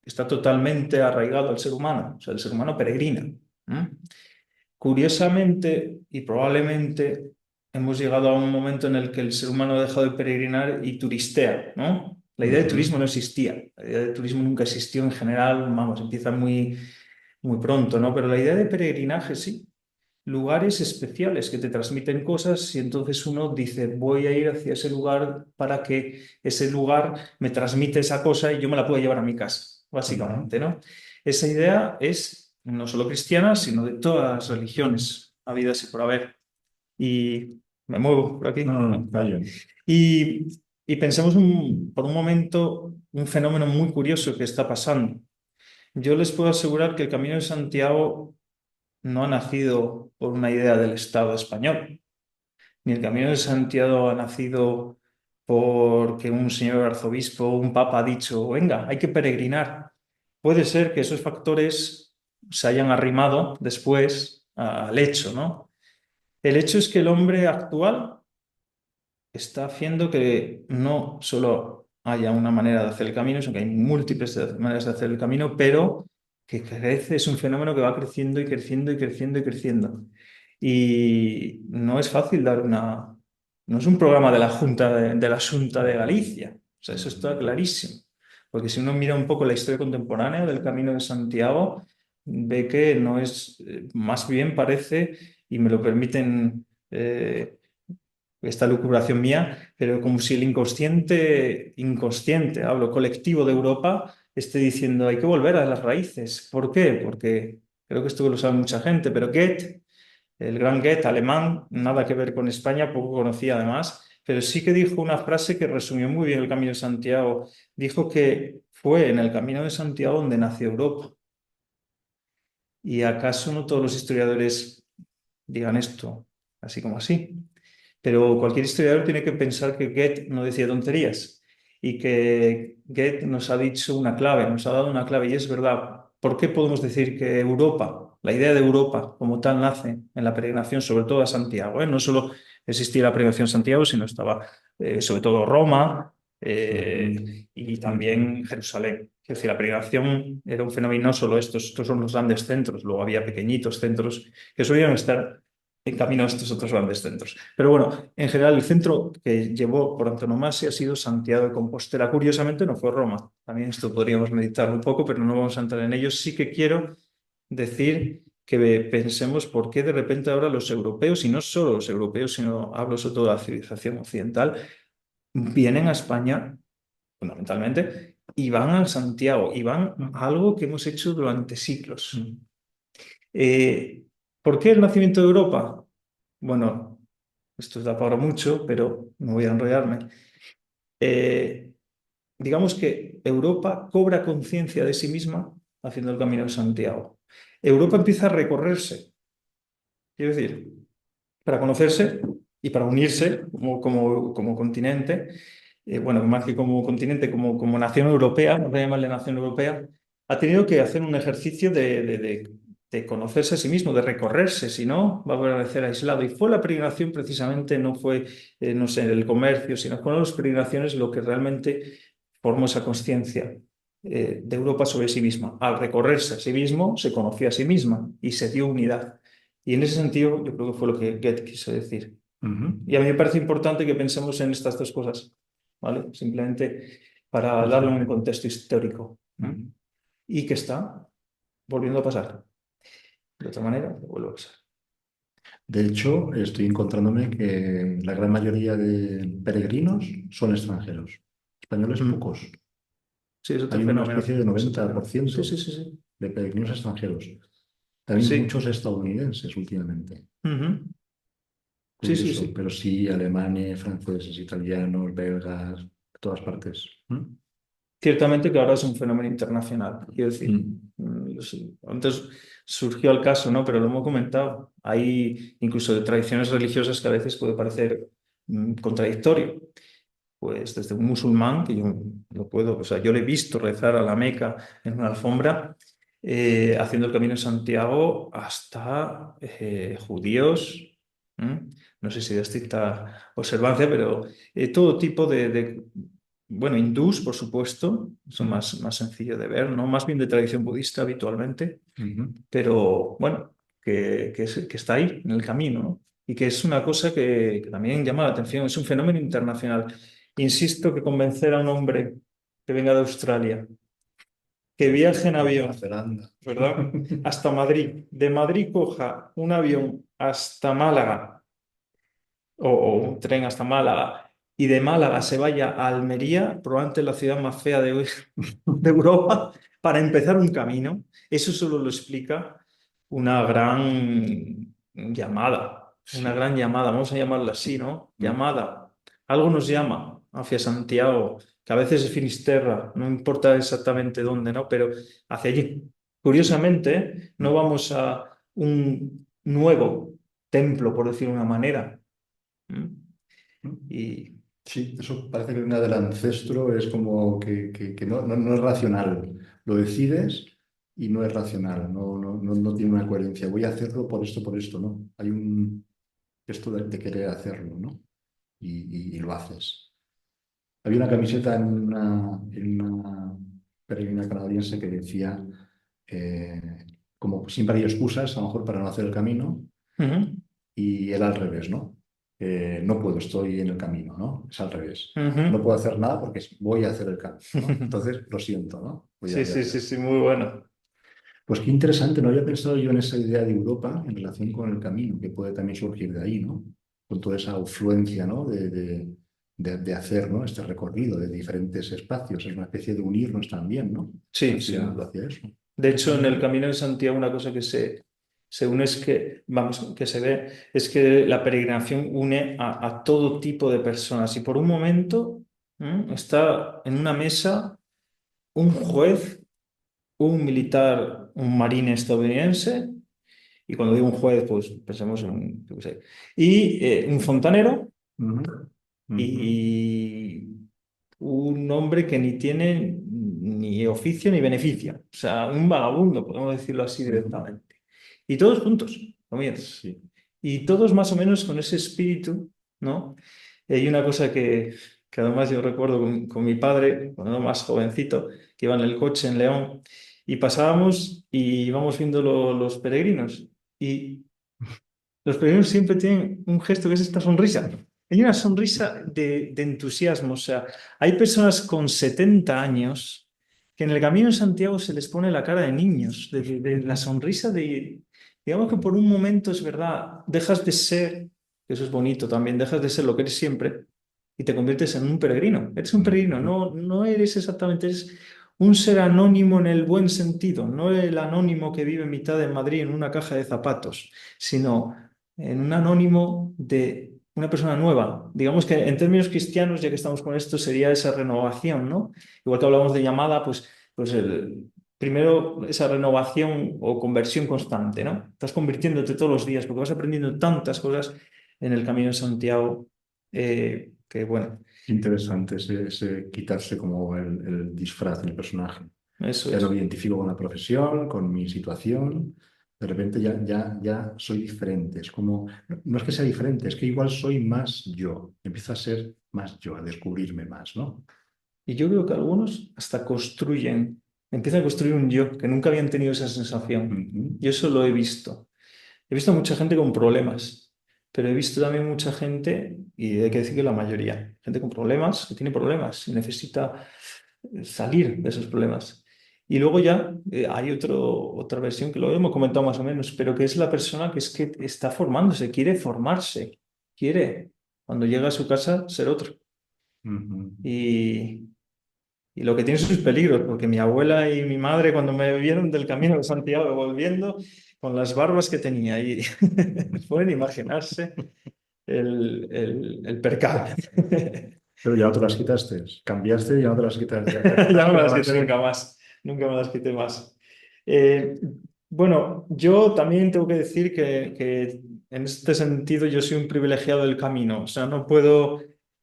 Está totalmente arraigado al ser humano. O sea, el ser humano peregrina. Curiosamente y probablemente hemos llegado a un momento en el que el ser humano ha dejado de peregrinar y turistea, ¿no? La idea de turismo no existía, la idea de turismo nunca existió en general, vamos, empieza muy, muy pronto, ¿no? Pero la idea de peregrinaje sí, lugares especiales que te transmiten cosas y entonces uno dice, voy a ir hacia ese lugar para que ese lugar me transmite esa cosa y yo me la pueda llevar a mi casa, básicamente, ¿no? Esa idea es no solo cristiana, sino de todas las religiones habidas y por haber. Y me muevo por aquí. No, no, no, está bien. Y, y pensemos por un momento un fenómeno muy curioso que está pasando. Yo les puedo asegurar que el Camino de Santiago no ha nacido por una idea del Estado español, ni el Camino de Santiago ha nacido porque un señor arzobispo o un papa ha dicho, venga, hay que peregrinar. Puede ser que esos factores se hayan arrimado después al hecho, ¿no? El hecho es que el hombre actual está haciendo que no solo haya una manera de hacer el camino, sino que hay múltiples maneras de hacer el camino, pero que crece, es un fenómeno que va creciendo y creciendo y creciendo y creciendo. Y no es fácil no es un programa de la Junta de la Xunta de Galicia, o sea, eso está clarísimo. Porque si uno mira un poco la historia contemporánea del Camino de Santiago, ve que no es, más bien parece, y me lo permiten esta lucubración mía, pero como si el inconsciente, hablo colectivo de Europa, esté diciendo hay que volver a las raíces. ¿Por qué? Porque creo que esto lo sabe mucha gente, pero Goethe, el gran Goethe alemán, nada que ver con España, poco conocía además, pero sí que dijo una frase que resumió muy bien el Camino de Santiago. Dijo que fue en el Camino de Santiago donde nació Europa. ¿Y acaso no todos los historiadores digan esto así como así? Pero cualquier historiador tiene que pensar que Goethe no decía tonterías y que Goethe nos ha dicho una clave, nos ha dado una clave y es verdad. ¿Por qué podemos decir que Europa, la idea de Europa como tal nace en la peregrinación, sobre todo a Santiago? No solo existía la peregrinación a Santiago, sino estaba sobre todo Roma y también Jerusalén. Es decir, la peregrinación era un fenómeno, no solo estos son los grandes centros, luego había pequeñitos centros que solían estar en camino a estos otros grandes centros. Pero bueno, en general el centro que llevó por antonomasia ha sido Santiago de Compostela. Curiosamente no fue Roma. También esto podríamos meditarlo un poco, pero no vamos a entrar en ello. Sí que quiero decir que pensemos por qué de repente ahora los europeos, y no solo los europeos, sino hablo sobre todo de la civilización occidental, vienen a España fundamentalmente y van a Santiago y van a algo que hemos hecho durante siglos. Eh, ¿Por qué el nacimiento de Europa? Bueno, esto da para mucho, pero no voy a enrollarme. Eh, digamos que Europa cobra conciencia de sí misma haciendo el Camino de Santiago. Europa empieza a recorrerse, quiero decir, para conocerse y para unirse como continente, bueno, más que como continente, como nación europea, no voy a llamarle nación europea, ha tenido que hacer un ejercicio de conocerse a sí mismo, de recorrerse, si no, va a permanecer aislado. Y fue la peregrinación precisamente, no fue, no sé, el comercio, sino con las peregrinaciones lo que realmente formó esa conciencia de Europa sobre sí misma. Al recorrerse a sí mismo, se conoció a sí misma y se dio unidad. Y en ese sentido, yo creo que fue lo que Goethe quiso decir. Y a mí me parece importante que pensemos en estas dos cosas, ¿vale? Simplemente para darle un contexto histórico. Y que está volviendo a pasar. De otra manera, vuelve a pasar. De hecho, estoy encontrándome que la gran mayoría de peregrinos son extranjeros, españoles pocos. Sí, es otro Hay una fenómeno. especie de Es otro fenómeno. 90% Sí, sí, sí, sí. de peregrinos extranjeros. También Sí. muchos estadounidenses últimamente. Ujú. Sí, sí, Curioso, sí. pero sí alemanes, franceses, italianos, belgas, de todas partes. Ciertamente que ahora es un fenómeno internacional. Quiero decir, antes surgió el caso, ¿no? Pero lo hemos comentado. Hay incluso de tradiciones religiosas que a veces puede parecer contradictorio. Pues desde un musulmán, que yo no puedo, o sea, yo le he visto rezar a la Meca en una alfombra, haciendo el Camino de Santiago, hasta judíos, no sé si de estricta observancia, pero todo tipo bueno, hindús, por supuesto, son más sencillo de ver, ¿no? Más bien de tradición budista habitualmente, pero bueno, que está ahí, en el camino, ¿no? Y que es una cosa que también llama la atención, es un fenómeno internacional. Insisto que convencer a un hombre que venga de Australia, que viaje en avión, Nueva Zelanda. ¿verdad? Hasta Madrid, de Madrid coja un avión hasta Málaga o un tren hasta Málaga y de Málaga se vaya a Almería, probablemente la ciudad más fea de Europa, para empezar un camino, eso solo lo explica una gran llamada. una Sí. gran llamada, vamos a llamarla así, ¿no? Mm, Llamada. Algo nos llama hacia Santiago, que a veces es Finisterra, no importa exactamente dónde, ¿no? Pero hacia allí. sí. Curiosamente, no Mm, vamos a un nuevo templo, por decirlo de una manera. ¿Mm? mm. Y Sí, eso parece que viene del ancestro, es como que no es racional. Lo decides y no es racional, no tiene una coherencia. Voy a hacerlo por esto, ¿no? Hay un esto de querer hacerlo, ¿no? Y lo haces. Había una camiseta en una peregrina canadiense que decía, eh, como siempre hay excusas, a lo mejor para no hacer el camino, ujú, y era al revés, ¿no? No puedo, estoy en el camino, ¿no? Es al revés. No ujú. puedo hacer nada porque voy a hacer el camino, ¿no? Entonces, lo siento, ¿no? Sí, Voy a sí, sí, hacer. sí, muy bueno. Pues qué interesante, no había pensado yo en esa idea de Europa en relación con el camino, que puede también surgir de ahí, ¿no? Con toda esa afluencia, ¿no? De hacer, ¿no? Este recorrido de diferentes espacios, es una especie de unirnos también, ¿no? Sí, sí. Hacia eso. De hecho, en el Camino de Santiago una cosa que se une es que, vamos, que se ve, es que la peregrinación une a todo tipo de personas. Y por un momento está en una mesa un juez, un militar, un marine estadounidense, y cuando digo un juez, pues pensemos en un, yo qué sé, y un fontanero Ujú, ujú, y un hombre que ni tiene ni oficio ni beneficio, o sea, un vagabundo, podemos decirlo así ujú. directamente. Y todos juntos, comienzan. Sí. Y todos más o menos con ese espíritu, ¿no? Y hay una cosa que además yo recuerdo con mi padre, cuando era más jovencito, que iba en el coche en León, y pasábamos y íbamos viendo los peregrinos. Y los peregrinos siempre tienen un gesto que es esta sonrisa. Hay una sonrisa de entusiasmo. O sea, hay personas con 70 años que en el Camino de Santiago se les pone la cara de niños, de la sonrisa de, digamos que por un momento es verdad, dejas de ser, que eso es bonito también, dejas de ser lo que eres siempre y te conviertes en un peregrino. Eres un peregrino, Ujú, no eres exactamente, eres un ser anónimo en el buen sentido, no el anónimo que vive en mitad de Madrid en una caja de zapatos, sino en un anónimo de una persona nueva. Digamos que en términos cristianos, ya que estamos con esto, sería esa renovación, ¿no? Igual que hablamos de llamada, pues primero esa renovación o conversión constante, ¿no? Estás convirtiéndote todos los días porque vas aprendiendo tantas cosas en el Camino de Santiago que, bueno, Interesante ese quitarse como el disfraz del personaje. eso Ya no es. me identifico con la profesión, con mi situación. De repente ya soy diferente. Es como, no es que sea diferente, es que igual soy más yo. Empiezo a ser más yo, a descubrirme más, ¿no? Y yo creo que algunos hasta construyen, empiezan a construir un yo, que nunca habían tenido esa sensación. Ujú, Yo eso lo he visto. He visto mucha gente con problemas, pero he visto también mucha gente, y hay que decir que la mayoría, gente con problemas, que tiene problemas y necesita salir de esos problemas. Y luego ya hay otra versión que lo hemos comentado más o menos, pero que es la persona que está formándose, quiere formarse, quiere, cuando llega a su casa, ser otro. ujú. Y, y lo que tiene sus peligros, porque mi abuela y mi madre cuando me vieron del Camino de Santiago volviendo, con las barbas que tenía, y pueden imaginarse el percal. Pero ya no te las quitaste. Cambiaste y ya no te las quitaste. Ya Ya no aceptaste me la las quité versión. nunca más, nunca me las quité más. Eh, bueno, yo también tengo que decir que en este sentido yo soy un privilegiado del camino, o sea, no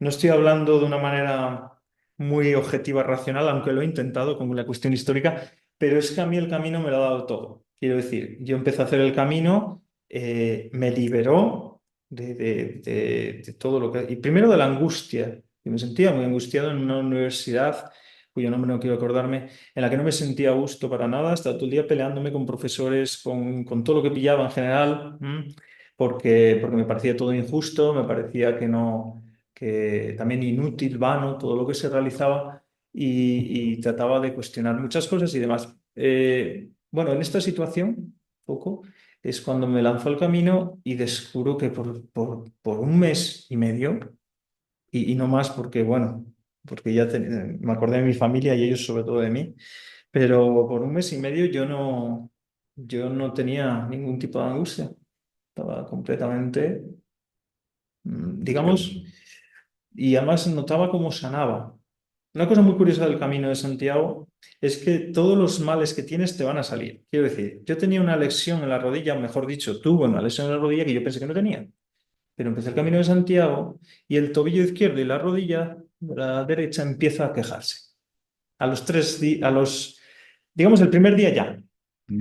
estoy hablando de una manera muy objetiva, racional, aunque lo he intentado con la cuestión histórica, pero es que a mí el camino me lo ha dado todo. Quiero decir, yo empecé a hacer el camino, me liberó de todo lo que... Y primero de la angustia, y me sentía muy angustiado en una universidad cuyo nombre no quiero acordarme, en la que no me sentía a gusto para nada, estaba todo el día peleándome con profesores, con todo lo que pillaba en general, porque me parecía todo injusto, me parecía que no, que también inútil, vano, todo lo que se realizaba y trataba de cuestionar muchas cosas y demás. Bueno, en esta situación, poco, es cuando me lanzo al camino y descubro que por un mes y medio, y no más porque, bueno, porque me acordé de mi familia y ellos sobre todo de mí, pero por un mes y medio yo no tenía ningún tipo de angustia. estaba completamente, digamos, y además notaba cómo sanaba. Una cosa muy curiosa del Camino de Santiago es que todos los males que tienes te van a salir. Quiero decir, yo tenía una lesión en la rodilla, o mejor dicho, tuve una lesión en la rodilla que yo pensé que no tenía. Pero empecé el Camino de Santiago y el tobillo izquierdo y la rodilla de la derecha empieza a quejarse. A los digamos, el primer día ya.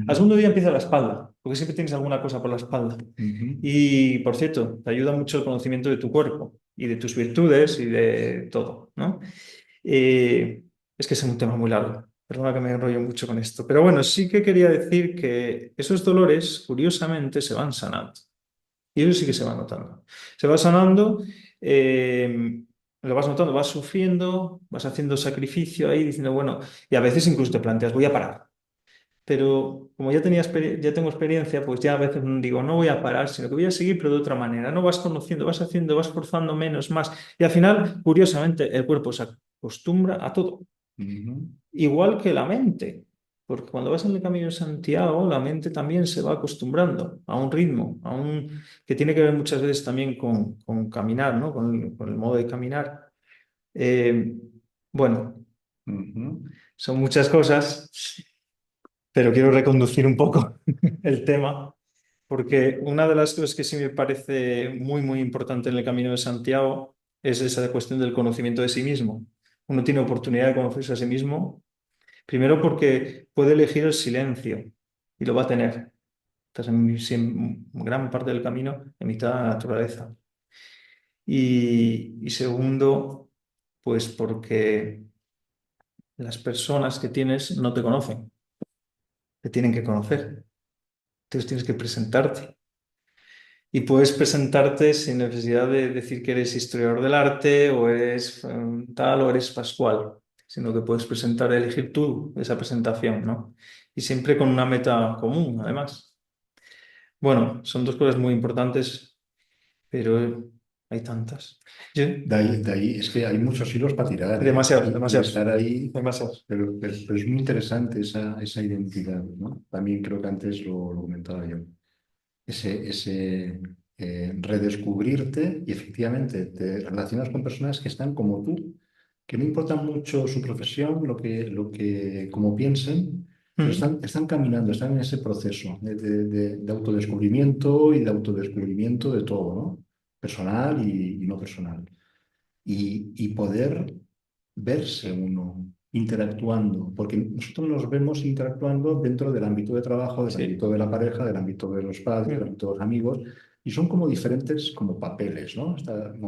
Al segundo día empieza la espalda, porque siempre tienes alguna cosa por la espalda. Y, por cierto, te ayuda mucho el conocimiento de tu cuerpo y de tus virtudes y de todo, ¿no? Es que es un tema muy largo. Perdona que me enrollo mucho con esto. Pero bueno, sí que quería decir que esos dolores, curiosamente, se van sanando. Y eso sí que se va notando. Se va sanando, lo vas notando, vas sufriendo, vas haciendo sacrificio ahí, diciendo, bueno, y a veces incluso te planteas, voy a parar. Pero como ya tengo experiencia, pues ya a veces no digo, no voy a parar, sino que voy a seguir, pero de otra manera. No vas conociendo, vas haciendo, vas forzando menos, más. Y al final, curiosamente, el cuerpo se acostumbra a todo. Igual que la mente. Porque cuando vas en el Camino de Santiago, la mente también se va acostumbrando a un ritmo, que tiene que ver muchas veces también con caminar, ¿no? Con el modo de caminar. Eh, bueno, son muchas cosas, pero quiero reconducir un poco el tema, porque una de las cosas que sí me parece muy, muy importante en el Camino de Santiago es esa cuestión del conocimiento de sí mismo. Uno tiene oportunidad de conocerse a sí mismo, primero porque puede elegir el silencio y lo va a tener. Estás en gran parte del camino en mitad de la naturaleza. Y segundo, pues porque las personas que tienes no te conocen, te tienen que conocer. Entonces tienes que presentarte. Y puedes presentarte sin necesidad de decir que eres historiador del arte o eres tal o eres Pascual, sino que puedes presentar, elegir tú esa presentación, ¿no? Y siempre con una meta común, además. Bueno, son dos cosas muy importantes, pero hay tantas. De ahí es que hay muchos hilos para tirar, ¿eh? Demasiados, Y demasiados, estar ahí, demasiados. pero es muy interesante esa identidad, ¿no? También creo que antes lo comentaba yo. Ese redescubrirte y efectivamente te relacionas con personas que están como tú, que no importa mucho su profesión, cómo piensen, pero están caminando, están en ese proceso de autodescubrimiento y de autodescubrimiento de todo, ¿no? Personal y no personal. Y poder verse uno interactuando, porque nosotros nos vemos interactuando dentro del ámbito de trabajo, del Sí. ámbito de la pareja, del ámbito de los padres, del ámbito de los amigos, y son como diferentes como papeles, ¿no?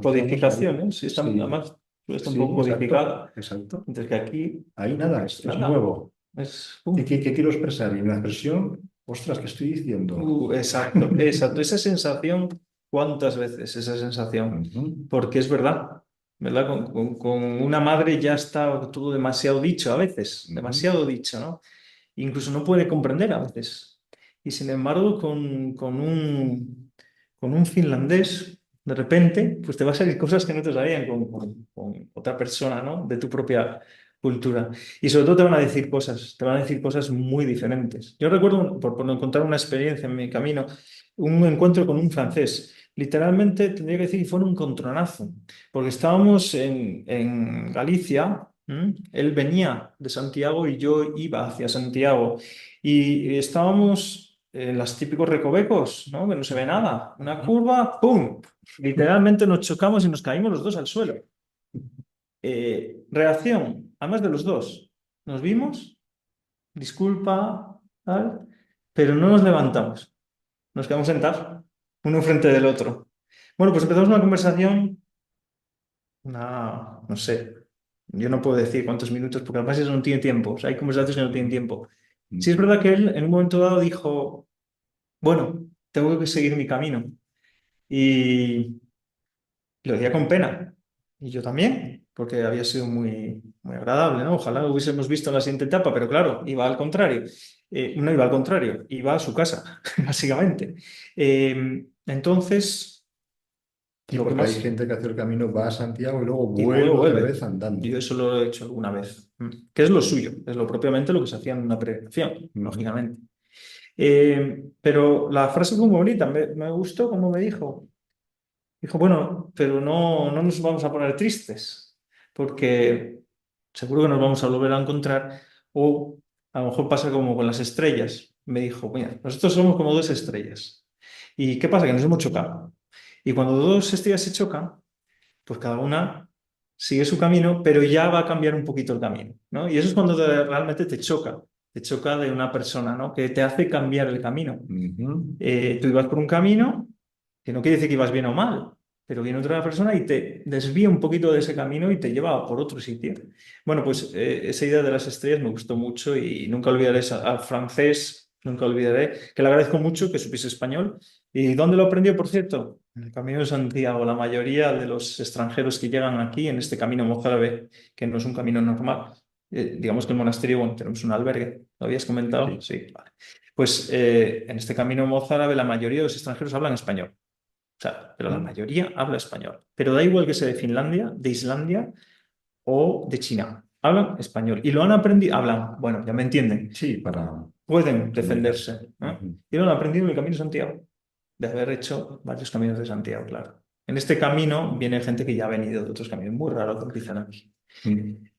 Codificaciones, sí, Sí, además está un sí, poco codificada. exacto. Entonces que aquí, Ahí nada, es nada, nuevo. es... ¿Qué quiero expresar? Y en la expresión, ostras, ¿qué estoy diciendo? exacto, exacto. Esa sensación, ¿cuántas veces esa sensación? Porque es verdad, ¿verdad? Con una madre ya está todo demasiado dicho a veces, demasiado dicho, ¿no? Incluso no puede comprender a veces. Y sin embargo, con un finlandés, de repente, pues te va a salir cosas que no te salían con otra persona, ¿no? De tu propia cultura. Y sobre todo te van a decir cosas muy diferentes. Yo recuerdo, por contar una experiencia en mi camino, un encuentro con un francés. Literalmente tendría que decir que fue un encontronazo, porque estábamos en Galicia. Él venía de Santiago y yo iba hacia Santiago. Y estábamos en los típicos recovecos, ¿no? Que no se ve nada. Una curva, ¡pum! Literalmente nos chocamos y nos caímos los dos al suelo. Reacción, además de los dos. Nos vimos, disculpa, tal, pero no nos levantamos. Nos quedamos sentados, uno enfrente del otro. Bueno, pues empezamos una conversación, no sé, yo no puedo decir cuántos minutos, porque además eso no tiene tiempo. O sea, hay conversaciones que no tienen tiempo. Sí es verdad que él en un momento dado dijo, bueno, tengo que seguir mi camino. Y lo decía con pena. Y yo también, porque había sido muy, muy agradable, ¿no? Ojalá lo hubiésemos visto en la siguiente etapa, pero claro, iba al contrario. No iba al contrario, iba a su casa, básicamente. Entonces, Sí, lo que porque hay más... gente que hace el camino, va a Santiago y luego Y luego vuelve otra vuelve. vez andando. Yo eso lo he hecho alguna vez. Que es lo suyo, es lo propiamente lo que se hacía en una peregrinación, lógicamente. Pero la frase fue muy bonita, me gustó como me dijo. Dijo, bueno, pero no nos vamos a poner tristes, porque seguro que nos vamos a volver a encontrar, o a lo mejor pasa como con las estrellas. Me dijo, mira, nosotros somos como dos estrellas. ¿Y qué pasa? Que nos hemos chocado. Y cuando dos estrellas se chocan, pues cada una sigue su camino, pero ya va a cambiar un poquito el camino, ¿no? Y eso es cuando realmente te choca de una persona, ¿no? Que te hace cambiar el camino. Ujú. Tú ibas por un camino que no quiere decir que ibas bien o mal, pero viene otra persona y te desvía un poquito de ese camino y te lleva por otro sitio. Bueno, pues esa idea de las estrellas me gustó mucho y nunca olvidaré al francés, nunca olvidaré, que le agradezco mucho que supiese español. ¿Y dónde lo aprendió, por cierto? En el Camino de Santiago. La mayoría de los extranjeros que llegan aquí en este camino mozárabe, que no es un camino normal, digamos que el monasterio, bueno, tenemos un albergue, ¿lo habías comentado? Sí. Sí, vale. Pues en este camino mozárabe la mayoría de los extranjeros hablan español. O sea, pero la mayoría habla español. Pero da igual que sea de Finlandia, de Islandia o de China. Hablan español. Y lo han aprendido, hablan, bueno, ya me entienden, Sí, para pueden comunicarse. defenderse. Ujú. Y lo han aprendido en el Camino de Santiago, de haber hecho varios caminos de Santiago, claro. En este camino viene gente que ya ha venido de otros caminos. Muy raro que empiezan aquí.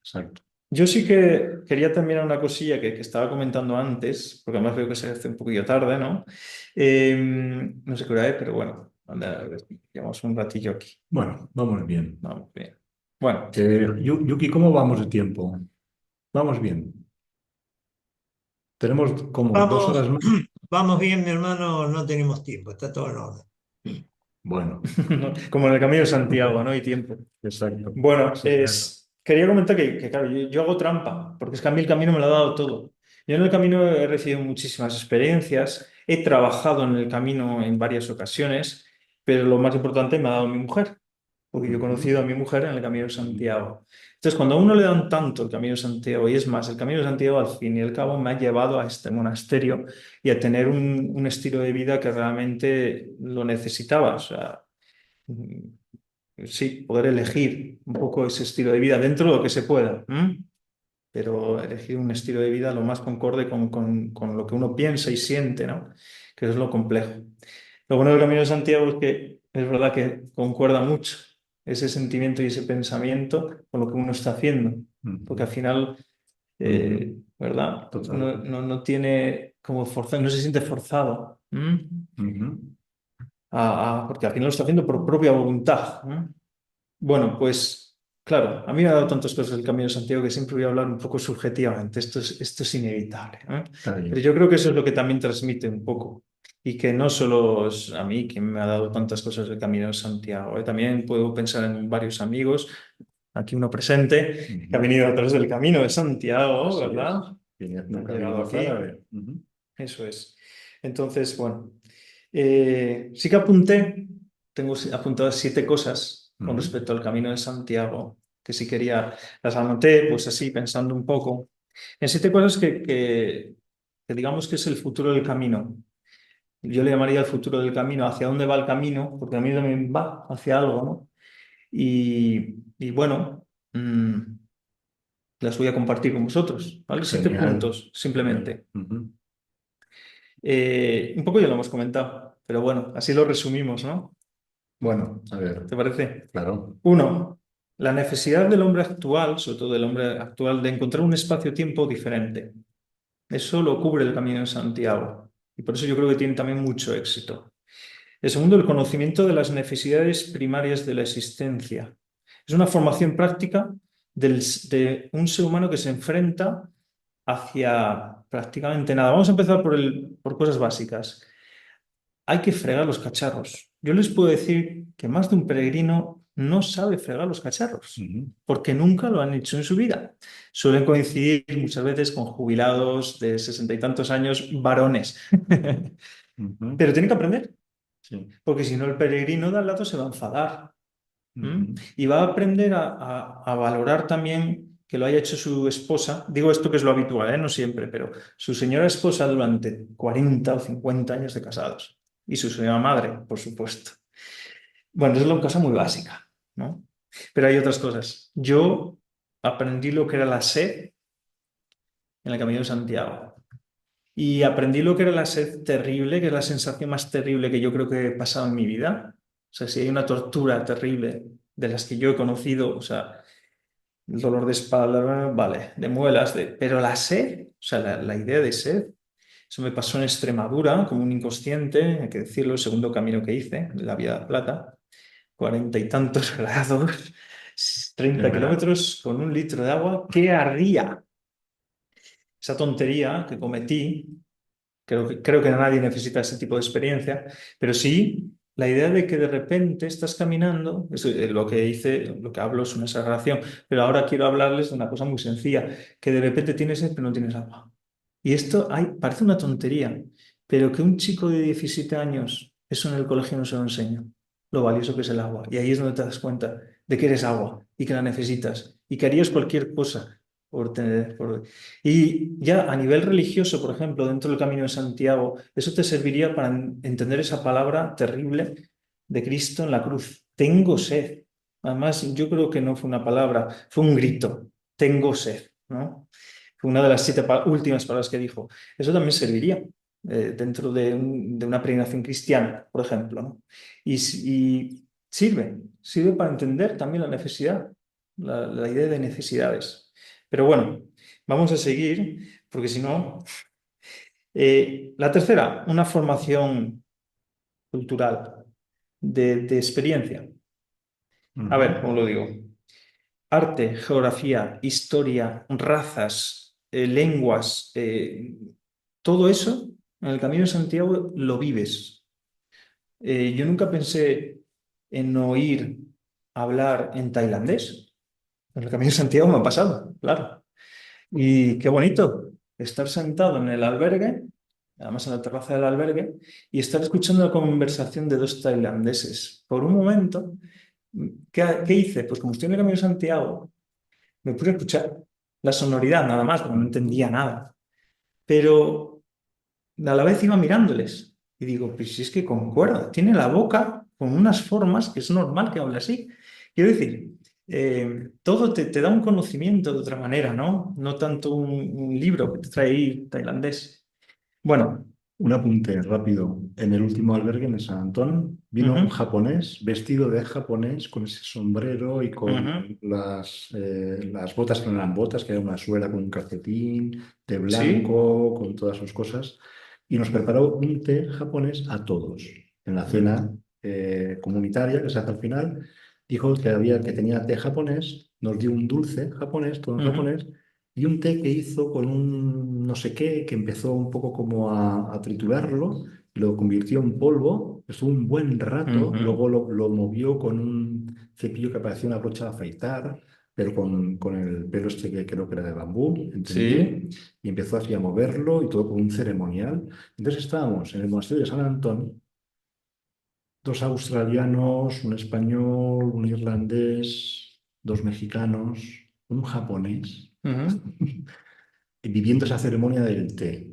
Exacto. Yo sí que quería terminar una cosilla que estaba comentando antes, porque además veo que se hace un poquillo tarde, ¿no? No sé qué hora es, pero bueno, anda, llevamos un ratillo aquí. Bueno, vamos bien. Vamos bien. Bueno, Yuki, ¿cómo vamos de tiempo? Vamos bien. Tenemos como 2 horas Vamos, más. vamos bien, mi hermano, no tenemos tiempo, está todo en orden. Bueno, como en el Camino de Santiago, ¿no? Hay tiempo. exacto. Bueno, Sí, claro. quería comentar que, claro, yo hago trampa, porque es que a mí el camino me lo ha dado todo. Yo en el camino he recibido muchísimas experiencias, he trabajado en el camino en varias ocasiones, pero lo más importante me ha dado mi mujer, porque yo he Ujú. conocido a mi mujer en el Camino de Santiago. Entonces, cuando a uno le dan tanto el Camino de Santiago, y es más, el Camino de Santiago al fin y al cabo me ha llevado a este monasterio y a tener un estilo de vida que realmente lo necesitaba. O sea, sí, poder elegir un poco ese estilo de vida dentro de lo que se pueda, ¿m? Pero elegir un estilo de vida lo más concorde con lo que uno piensa y siente, ¿no? Que es lo complejo. Lo bueno del Camino de Santiago es que es verdad que concuerda mucho ese sentimiento y ese pensamiento con lo que uno está haciendo, porque Ujú. al final, Ujú. ¿verdad? Total. No tiene como forzado, no se siente forzado, ¿m? Ujú. Porque al final lo está haciendo por propia voluntad, ¿m? Bueno, pues claro, a mí me ha dado tantas cosas el Camino de Santiago que siempre voy a hablar un poco subjetivamente, esto es inevitable, ¿eh? Está Pero bien. yo creo que eso es lo que también transmite un poco y que no solo es a mí quien me ha dado tantas cosas el Camino de Santiago, ¿eh? También puedo pensar en varios amigos, aquí uno presente, que ha Ujú. venido a través del Camino de Santiago, Así es. ¿verdad? Viene Y un han camino llegado aquí, mozárabe. Ujú. eso es. Entonces, bueno, sí que apunté, tengo apuntadas 7 cosas con Ujú. respecto al Camino de Santiago, que sí quería, las anoté, pues así, pensando un poco, en 7 cosas que digamos que es el futuro del camino. Yo le llamaría el futuro del camino, hacia dónde va el camino, porque a mí también va hacia algo, ¿no? Y bueno, las voy a compartir con vosotros, ¿vale? Siete Genial. puntos, Genial. simplemente. Ujú. Un poco ya lo hemos comentado, pero bueno, así lo resumimos, ¿no? Bueno, a ver, ¿Te parece? claro. Uno, la necesidad del hombre actual, sobre todo del hombre actual, de encontrar un espacio-tiempo diferente. Eso lo cubre el Camino de Santiago y por eso yo creo que tiene también mucho éxito. El segundo, el conocimiento de las necesidades primarias de la existencia. Es una formación práctica de un ser humano que se enfrenta hacia prácticamente nada. Vamos a empezar por cosas básicas. Hay que fregar los cacharros. Yo les puedo decir que más de un peregrino no sabe fregar los cacharros, Ujú. porque nunca lo han hecho en su vida. Suelen coincidir muchas veces con jubilados de 60 y tantos años, varones. Ujú. Pero tienen que aprender, Sí. porque si no el peregrino de al lado se va a enfadar. ¿M? Ujú. Y va a aprender a valorar también que lo haya hecho su esposa. Digo esto que es lo habitual, ¿eh? No siempre, pero su señora esposa durante 40 o 50 años de casados. Y su señora madre, por supuesto. Bueno, es una cosa muy básica, ¿no? Pero hay otras cosas. Yo aprendí lo que era la sed en el Camino de Santiago. Y aprendí lo que era la sed terrible, que es la sensación más terrible que yo creo que he pasado en mi vida. O sea, si hay una tortura terrible de las que yo he conocido, o sea, el dolor de espalda, vale, de muelas, pero la sed, o sea, la idea de sed, eso me pasó en Extremadura, como un inconsciente, hay que decirlo, el segundo camino que hice, de la Vía de la Plata, 40 y tantos grados, Es 30 verano. kilómetros con 1 litro de agua, ¿qué haría? Esa tontería que cometí. Creo que nadie necesita ese tipo de experiencia, pero sí la idea de que de repente estás caminando, lo que hice, lo que hablo es una exageración, pero ahora quiero hablarles de una cosa muy sencilla, que de repente tienes sed pero no tienes agua. Y esto parece una tontería, pero que un chico de 17 años, eso en el colegio no se lo enseña, lo valioso que es el agua. Y ahí es donde te das cuenta de que eres agua y que la necesitas y que harías cualquier cosa por tener. Y ya a nivel religioso, por ejemplo, dentro del Camino de Santiago, eso te serviría para entender esa palabra terrible de Cristo en la cruz. Tengo sed. Además, yo creo que no fue una palabra, fue un grito. Tengo sed, ¿no? Fue una de las 7 últimas palabras que dijo. Eso también serviría dentro de una peregrinación cristiana, por ejemplo, ¿no? Y sirve para entender también la necesidad, la idea de necesidades. Pero bueno, vamos a seguir, porque si no... la tercera, una formación cultural de experiencia. A Ujú. ver, ¿cómo lo digo? Arte, geografía, historia, razas, lenguas, todo eso en el Camino de Santiago lo vives. Yo nunca pensé en oír hablar en tailandés. En el Camino de Santiago me ha pasado, claro. Y qué bonito estar sentado en el albergue, además en la terraza del albergue, y estar escuchando la conversación de dos tailandeses. Por un momento, ¿qué hice? Pues como estoy en el Camino de Santiago, me puse a escuchar la sonoridad nada más, porque no entendía nada. Pero a la vez iba mirándoles y digo, pues si es que concuerda, tiene la boca con unas formas que es normal que hable así. Quiero decir, todo te da un conocimiento de otra manera, ¿no? No tanto un libro que te trae ahí tailandés. Bueno, Un apunte rápido. En el último albergue en San Antón vino un ujú, japonés vestido de japonés con ese sombrero y con ujú, las botas que no eran botas, que era una suela con un calcetín, de sí, blanco, con todas sus cosas. Y nos preparó un té japonés a todos. En la cena comunitaria que se hace al final, dijo que tenía té japonés, nos dio un dulce japonés, todo en ujú, japonés, y un té que hizo con un no sé qué, que empezó un poco como a triturarlo, lo convirtió en polvo, estuvo un buen rato, ujú, luego lo movió con un cepillo que parecía una brocha de afeitar, pero con el pelo este que creo que era de bambú, entendí, sí, y empezó así a moverlo y todo con un ceremonial. Entonces estábamos en el monasterio de San Antón, dos australianos, un español, un irlandés, dos mexicanos, un japonés ujú. viviendo esa ceremonia del té.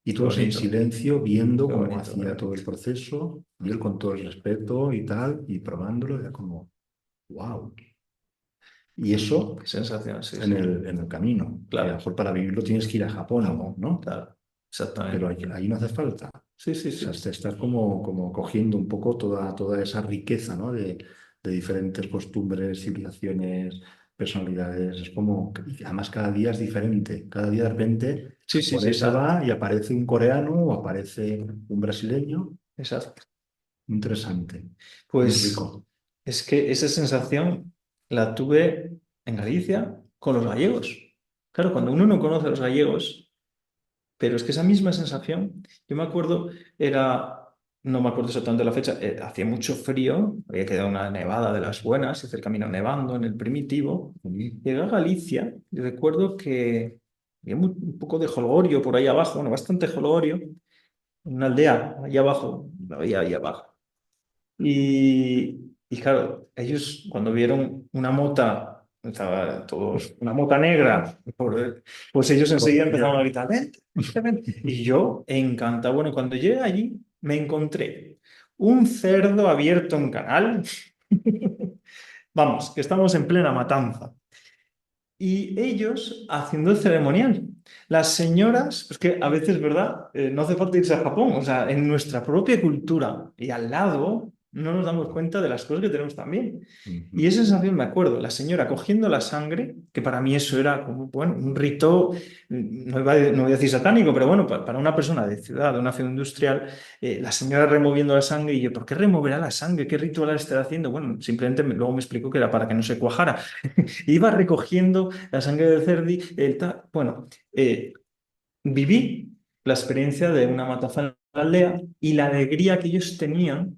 Y Qué todos en bonito, silencio, viendo qué cómo bonito, qué hacía todo bonito. el proceso, y él con todo el respeto y tal, y probándolo, era como, wow. Y eso Qué sensación, sí, en sí. el camino, que a lo Claro, mejor para vivirlo tienes que ir a Japón, Japón, ¿no? claro, Pero exactamente. ahí no hace falta. O Sí, sí, sea, sí. estás como cogiendo un poco toda esa riqueza, ¿no? De diferentes costumbres, civilizaciones, personalidades. Es como, y además cada día es diferente. Cada día de repente Sí, sí, sí, japonés se exacto. va y aparece un coreano o aparece un brasileño. Exacto. Interesante, muy Pues rico. es que esa sensación la tuve en Galicia con los gallegos. Claro, cuando uno no conoce a los gallegos, pero es que esa misma sensación, yo me acuerdo, no me acuerdo exactamente la fecha, hacía mucho frío, había quedado una nevada de las buenas, hice el camino nevando en el Primitivo. Mm. Llegué a Galicia y recuerdo que había un poco de jolgorio por ahí abajo, bueno, bastante jolgorio, en una aldea ahí abajo, la veía ahí abajo. Y claro, ellos cuando vieron una mota, estaba todos, una mota negra, pues ellos enseguida empezaron a gritar, vente, vente, vente. Y yo encantado. Bueno, cuando llegué allí me encontré un cerdo abierto en canal. Vamos, que estamos en plena matanza. y ellos haciendo el ceremonial. Las señoras, es que a veces, ¿verdad? No hace falta irse a Japón, o sea, en nuestra propia cultura y al lado no nos damos cuenta de las cosas que tenemos también. Y esa sensación me acuerdo, la señora cogiendo la sangre, que para mí eso era como, bueno, un rito, no voy a decir satánico, pero bueno, para una persona de ciudad, de una ciudad industrial, la señora removiendo la sangre y yo, ¿por qué removerá la sangre? ¿Qué ritual estará haciendo? Bueno, simplemente luego me explicó que era para que no se cuajara. Iba recogiendo la sangre del cerdi, bueno, viví la experiencia de una matanza en la aldea y la alegría que ellos tenían,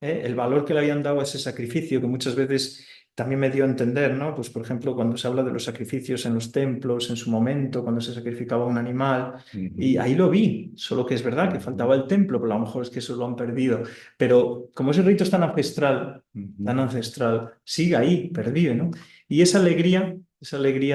el valor que le habían dado a ese sacrificio, que muchas veces también me dio a entender, ¿no? Pues, por ejemplo, cuando se habla de los sacrificios en los templos, en su momento, cuando se sacrificaba un animal, y ahí lo vi, solo que es verdad que faltaba el templo, pero a lo mejor es que eso lo han perdido. Pero como ese rito es tan ancestral, sigue ahí, perdido, ¿no? Y esa alegría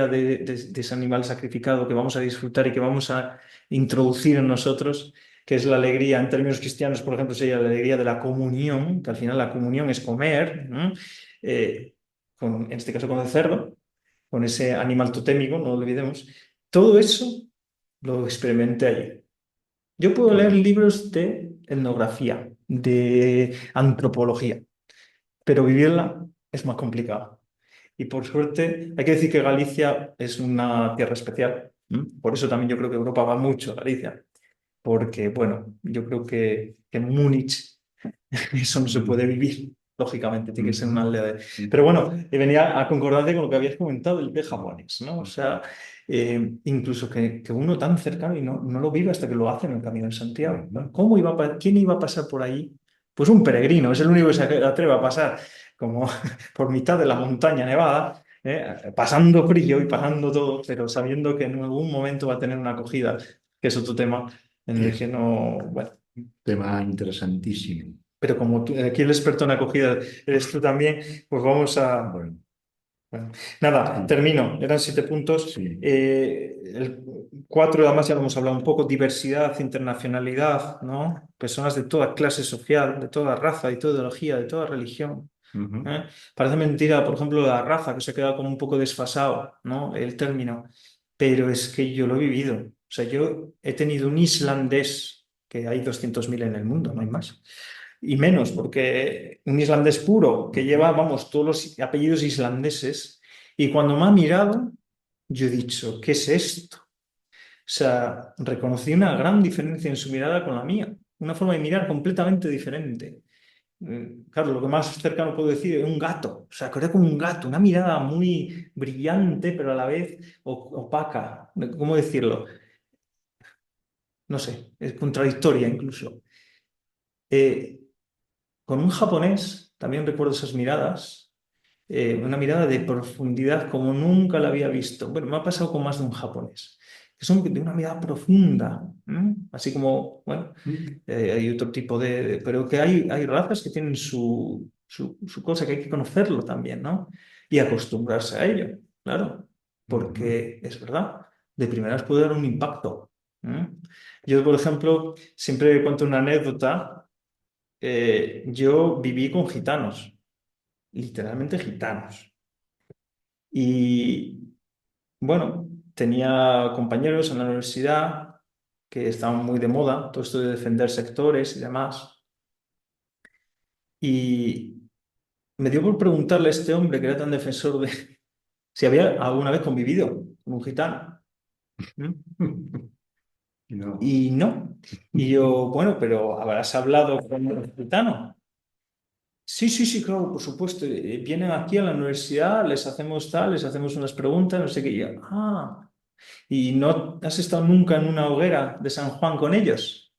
de ese animal sacrificado que vamos a disfrutar y que vamos a introducir en nosotros, que es la alegría, en términos cristianos, por ejemplo, sería la alegría de la comunión, que al final la comunión es comer, ¿no? En este caso con el cerdo, con ese animal totémico, no lo olvidemos. Todo eso lo experimenté allí. Yo puedo leer libros de etnografía, de antropología, pero vivirla es más complicado. Y por suerte, hay que decir que Galicia es una tierra especial. Por eso también yo creo que Europa va mucho a Galicia. Porque, bueno, yo creo que en Múnich eso no se puede vivir. Lógicamente, tiene que ser una aldea de... Pero bueno, venía a concordancia con lo que habías comentado, el té japonés, ¿no? O sea, incluso que uno tan cercano y no lo vive hasta que lo hace en el Camino de Santiago, ¿no? ¿Quién iba a pasar por ahí? Pues un peregrino, es el único que se atreve a pasar como por mitad de la montaña nevada, pasando frío y pasando todo, pero sabiendo que en algún momento va a tener una acogida, que es otro tema en el que no, bueno. Tema interesantísimo. Pero como aquí el experto en acogida eres tú también, pues vamos a... Bueno, Bueno, nada, sí, termino. Eran 7 puntos. sí. El 4, además, ya lo hemos hablado un poco, diversidad, internacionalidad, ¿no? Personas de toda clase social, de toda raza, de toda ideología, de toda religión. ¿Eh? Parece mentira, por ejemplo, la raza, que se ha quedado como un poco desfasado, ¿no? El término. Pero es que yo lo he vivido. O sea, yo he tenido un islandés, que hay 200.000 en el mundo, no hay más. Y menos, porque un islandés puro, que lleva, vamos, todos los apellidos islandeses. Y cuando me ha mirado, yo he dicho, ¿qué es esto? O sea, reconocí una gran diferencia en su mirada con la mía. Una forma de mirar completamente diferente. Claro, lo que más cercano puedo decir es un gato, o sea, que era como un gato, una mirada muy brillante, pero a la vez opaca, ¿cómo decirlo? No sé, es contradictoria incluso. Eh, con un japonés, también recuerdo esas miradas, una mirada de profundidad como nunca la había visto. Bueno, me ha pasado con más de un japonés, que son de una mirada profunda, así como, bueno, hay otro tipo pero que hay razas que tienen su cosa, que hay que conocerlo también, ¿no? Y acostumbrarse a ello, claro, porque es verdad, de primeras puede dar un impacto. Yo, por ejemplo, siempre cuento una anécdota. Yo viví con gitanos, literalmente gitanos. Y bueno, tenía compañeros en la universidad que estaban muy de moda, todo esto de defender sectores y demás. Y me dio por preguntarle a este hombre que era tan defensor de si había alguna vez convivido con un gitano. No. Y no. Y yo, bueno, pero ¿habrás hablado con un gitano? Sí, sí, sí, claro, por supuesto. Vienen aquí a la universidad, les hacemos tal, les hacemos unas preguntas, no sé qué. Y yo, ¿y no has estado nunca en una hoguera de San Juan con ellos?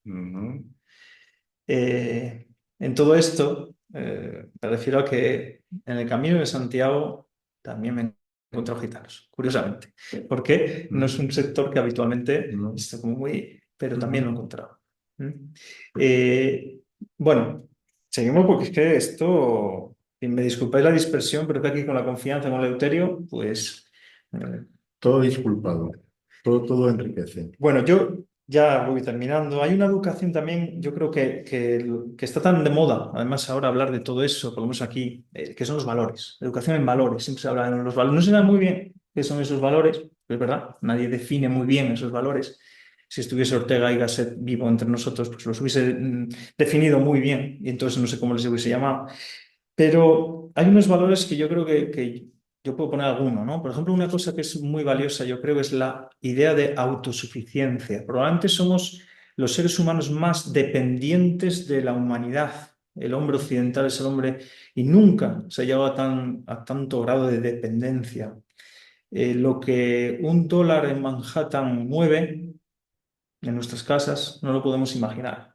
Eh, en todo esto, me refiero a que en el Camino de Santiago también me encuentro gitanos, curiosamente, porque no es un sector que habitualmente está como muy, pero también lo he encontrado. Bueno, seguimos porque es que esto, y me disculpáis la dispersión, pero que aquí con la confianza con Eleuterio, pues... Todo disculpado, todo enriquece. Bueno, yo ya voy terminando. Hay una educación también, yo creo que está tan de moda, además ahora hablar de todo eso, por lo menos aquí, que son los valores. Educación en valores, siempre se habla de los valores. No se da muy bien, qué son esos valores. Es verdad, nadie define muy bien esos valores. Si estuviese Ortega y Gasset vivo entre nosotros, pues los hubiese definido muy bien y entonces no sé cómo les hubiese llamado. Pero hay unos valores que yo creo que yo puedo poner alguno, ¿no? Por ejemplo, una cosa que es muy valiosa, yo creo, es la idea de autosuficiencia. Probablemente somos los seres humanos más dependientes de la humanidad. El hombre occidental es el hombre y nunca se ha llegado a tanto grado de dependencia. Lo que un dólar en Manhattan mueve en nuestras casas no lo podemos imaginar.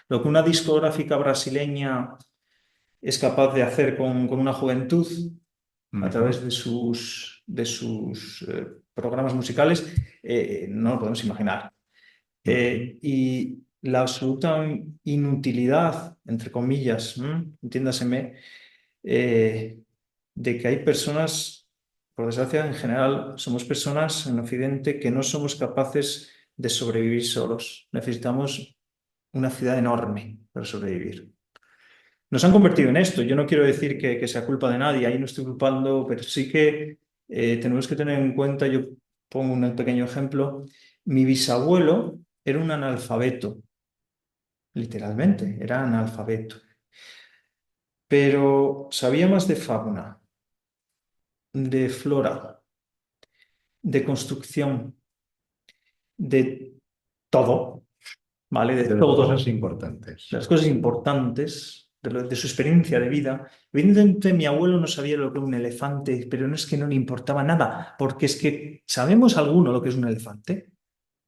Lo que una discográfica brasileña es capaz de hacer con una juventud a través de sus programas musicales, no lo podemos imaginar. Y la absoluta inutilidad, entre comillas, entiéndaseme, de que hay personas, por desgracia en general, somos personas en Occidente que no somos capaces de sobrevivir solos. Necesitamos una ciudad enorme para sobrevivir. Nos han convertido en esto. Yo no quiero decir que sea culpa de nadie, ahí no estoy culpando, pero sí que tenemos que tener en cuenta, yo pongo un pequeño ejemplo, mi bisabuelo era un analfabeto, literalmente, era analfabeto, pero sabía más de fauna, de flora, de construcción, de todo, ¿vale? De De las cosas todo. importantes. Las cosas importantes de su experiencia de vida. Evidentemente, mi abuelo no sabía lo que era un elefante, pero no es que no le importaba nada, porque es que sabemos alguno lo que es un elefante.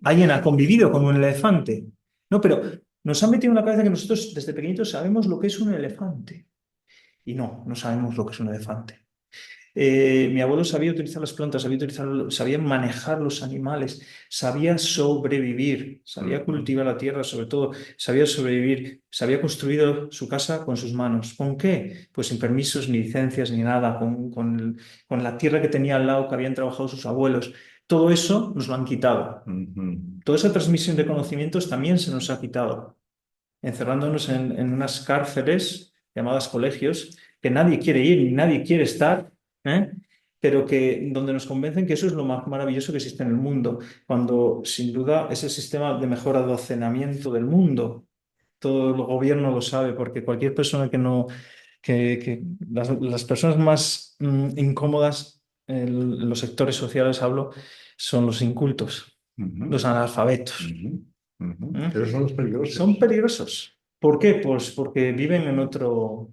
¿Alguien ha convivido con un elefante? No, pero nos han metido en la cabeza que nosotros desde pequeñitos sabemos lo que es un elefante. Y no sabemos lo que es un elefante. Mi abuelo sabía utilizar las plantas, sabía manejar los animales, sabía sobrevivir, sabía cultivar la tierra, sobre todo, sabía sobrevivir, sabía construir su casa con sus manos. ¿Con qué? Pues sin permisos, ni licencias, ni nada, con la tierra que tenía al lado que habían trabajado sus abuelos. Todo eso nos lo han quitado. Toda esa transmisión de conocimientos también se nos ha quitado, encerrándonos en unas cárceles llamadas colegios, que nadie quiere ir ni nadie quiere estar, ¿eh? Pero donde nos convencen que eso es lo más maravilloso que existe en el mundo, cuando sin duda es el sistema de mejor adocenamiento del mundo. Todo el gobierno lo sabe, porque cualquier persona que no, que las personas más incómodas en los sectores sociales, hablo, son los incultos, los analfabetos. Pero son los peligrosos. Son peligrosos. ¿Por qué? Pues porque viven en otro...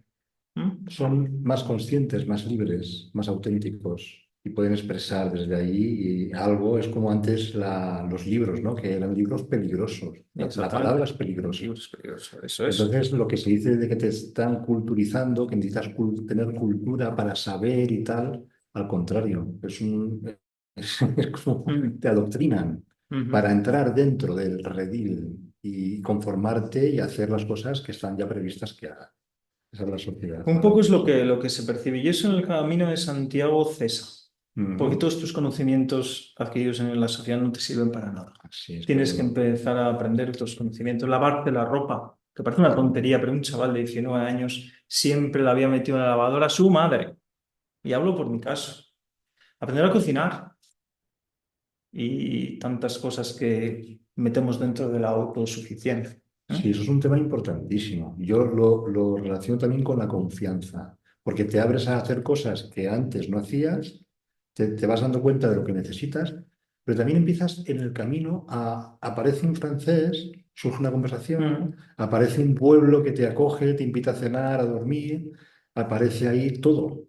Son más conscientes, más libres, más auténticos y pueden expresar desde ahí y algo. Es como antes los libros, ¿no? Que eran libros peligrosos. La palabra es peligrosa. Libros peligrosos, eso es. Entonces, lo que se dice de que te están culturizando, que necesitas tener cultura para saber y tal, al contrario, es como te adoctrinan para entrar dentro del redil y conformarte y hacer las cosas que están ya previstas que hagas. Esa es la sociedad. Un poco es lo que se percibe. Y eso en el camino de Santiago cesa. Porque todos tus conocimientos adquiridos en la sociedad no te sirven para nada. Tienes que empezar a aprender otros conocimientos. Lavarte la ropa, que parece una tontería, pero un chaval de 19 años siempre la había metido en la lavadora a su madre. Y hablo por mi caso. Aprender a cocinar y tantas cosas que metemos dentro de la autosuficiencia. Sí, eso es un tema importantísimo. Yo lo relaciono también con la confianza, porque te abres a hacer cosas que antes no hacías, te vas dando cuenta de lo que necesitas, pero también empiezas en el camino aparece un francés, surge una conversación, aparece un pueblo que te acoge, te invita a cenar, a dormir, aparece ahí todo.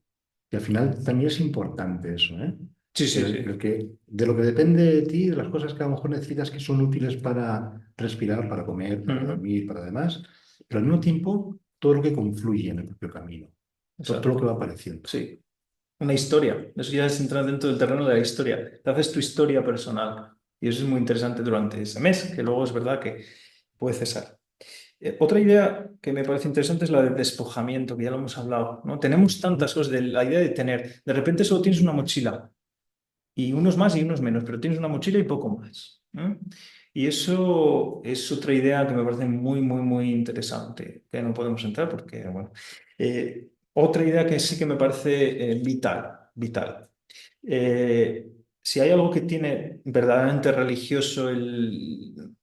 Y al final también es importante eso, ¿eh? Sí. De lo que depende de ti, de las cosas que a lo mejor necesitas que son útiles para respirar, para comer, para dormir, para demás, pero al mismo tiempo todo lo que confluye en el propio camino, todo lo que va apareciendo. Sí, una historia. Eso ya es entrar dentro del terreno de la historia. Te haces tu historia personal. Y eso es muy interesante durante ese mes, que luego es verdad que puede cesar. Otra idea que me parece interesante es la del despojamiento, que ya lo hemos hablado, ¿no? Tenemos tantas cosas, de la idea de tener. De repente solo tienes una mochila. Y unos más y unos menos, pero tienes una mochila y poco más. Y eso es otra idea que me parece muy interesante, que no podemos entrar porque, bueno. Otra idea que sí que me parece vital. si hay algo que tiene verdaderamente religioso el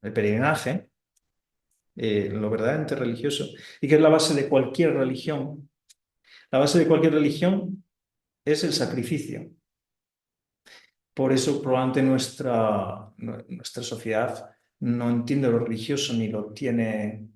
peregrinaje, lo verdaderamente religioso, y que es la base de cualquier religión, la base de cualquier religión es el sacrificio. Por eso probablemente nuestra sociedad no entiende lo religioso ni lo tiene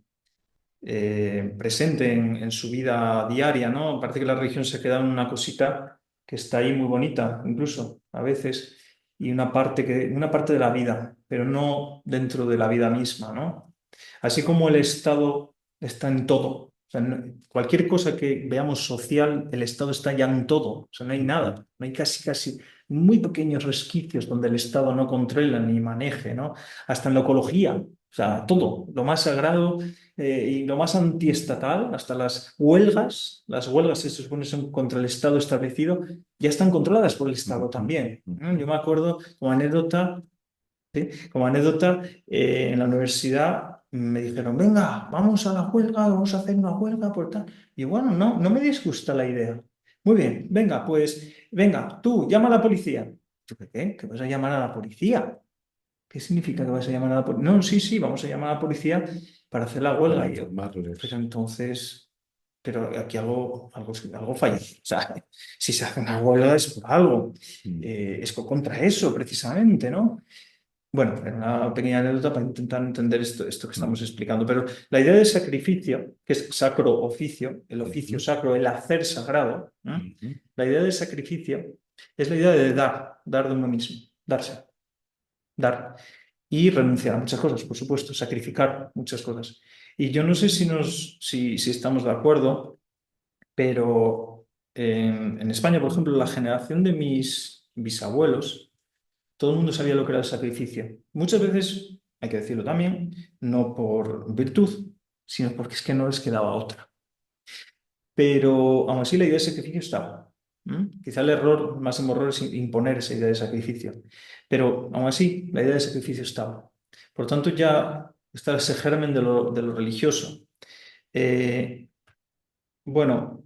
presente en su vida diaria, ¿no? Parece que la religión se queda en una cosita que está ahí muy bonita, incluso a veces, y una parte de la vida, pero no dentro de la vida misma, ¿no? Así como el Estado está en todo. O sea, cualquier cosa que veamos social, el Estado está ya en todo. O sea, no hay nada, no hay casi muy pequeños resquicios donde el Estado no controla ni maneje, ¿no? Hasta en la ecología, o sea, todo, lo más sagrado y lo más antiestatal, hasta las huelgas que se supone son contra el Estado establecido, ya están controladas por el Estado también, ¿no? Yo me acuerdo como anécdota, ¿sí? Como anécdota, en la universidad me dijeron, venga, vamos a la huelga, vamos a hacer una huelga por tal. Y bueno, no me disgusta la idea. Muy bien, venga, pues, venga, tú, llama a la policía. Yo, ¿qué? ¿Que vas a llamar a la policía? ¿Qué significa que vas a llamar a la policía? No, sí, vamos a llamar a la policía para hacer la huelga. Para Y yo, pero informarles. entonces, pero aquí algo falla. O sea, si se hace una huelga es por algo. Es contra eso, precisamente, ¿no? Bueno, era una pequeña anécdota para intentar entender esto que estamos explicando. Pero la idea de sacrificio, que es sacro oficio, el oficio sacro, el hacer sagrado, ¿no? La idea de sacrificio es la idea de dar de uno mismo, darse, dar. Y renunciar a muchas cosas, por supuesto, sacrificar muchas cosas. Y yo no sé si estamos de acuerdo, pero en España, por ejemplo, la generación de mis bisabuelos, todo el mundo sabía lo que era el sacrificio. Muchas veces, hay que decirlo también, no por virtud, sino porque es que no les quedaba otra. Pero aún así la idea de sacrificio estaba. Quizá el máximo error es imponer esa idea de sacrificio. Pero aún así la idea de sacrificio estaba. Por tanto, ya está ese germen de lo religioso. Eh, bueno,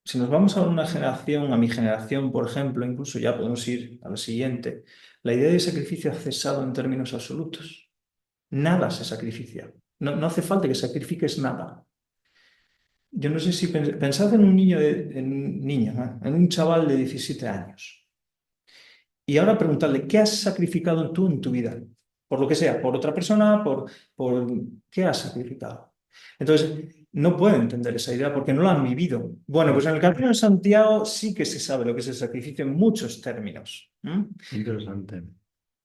si nos vamos a una generación, a mi generación, por ejemplo, incluso ya podemos ir a la siguiente, la idea de sacrificio ha cesado en términos absolutos. Nada se sacrifica. No hace falta que sacrifiques nada. Yo no sé si pensad en un niño, en un chaval de 17 años. Y ahora preguntarle, ¿qué has sacrificado tú en tu vida? Por lo que sea, por otra persona, por ¿qué has sacrificado? Entonces, no pueden entender esa idea porque no la han vivido. Bueno, pues en el Camino de Santiago sí que se sabe lo que es el sacrificio en muchos términos. Interesante.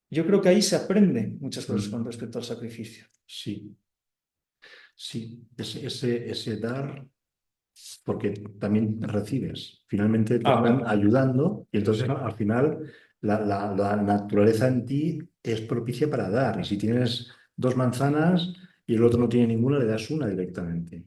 Yo creo que ahí se aprenden muchas cosas con respecto al sacrificio. Sí, sí, ese dar, porque también recibes. Finalmente te están Bueno, ayudando y entonces sí, al final la naturaleza en ti es propicia para dar. Y si tienes dos manzanas y el otro no tiene ninguna, le das una directamente.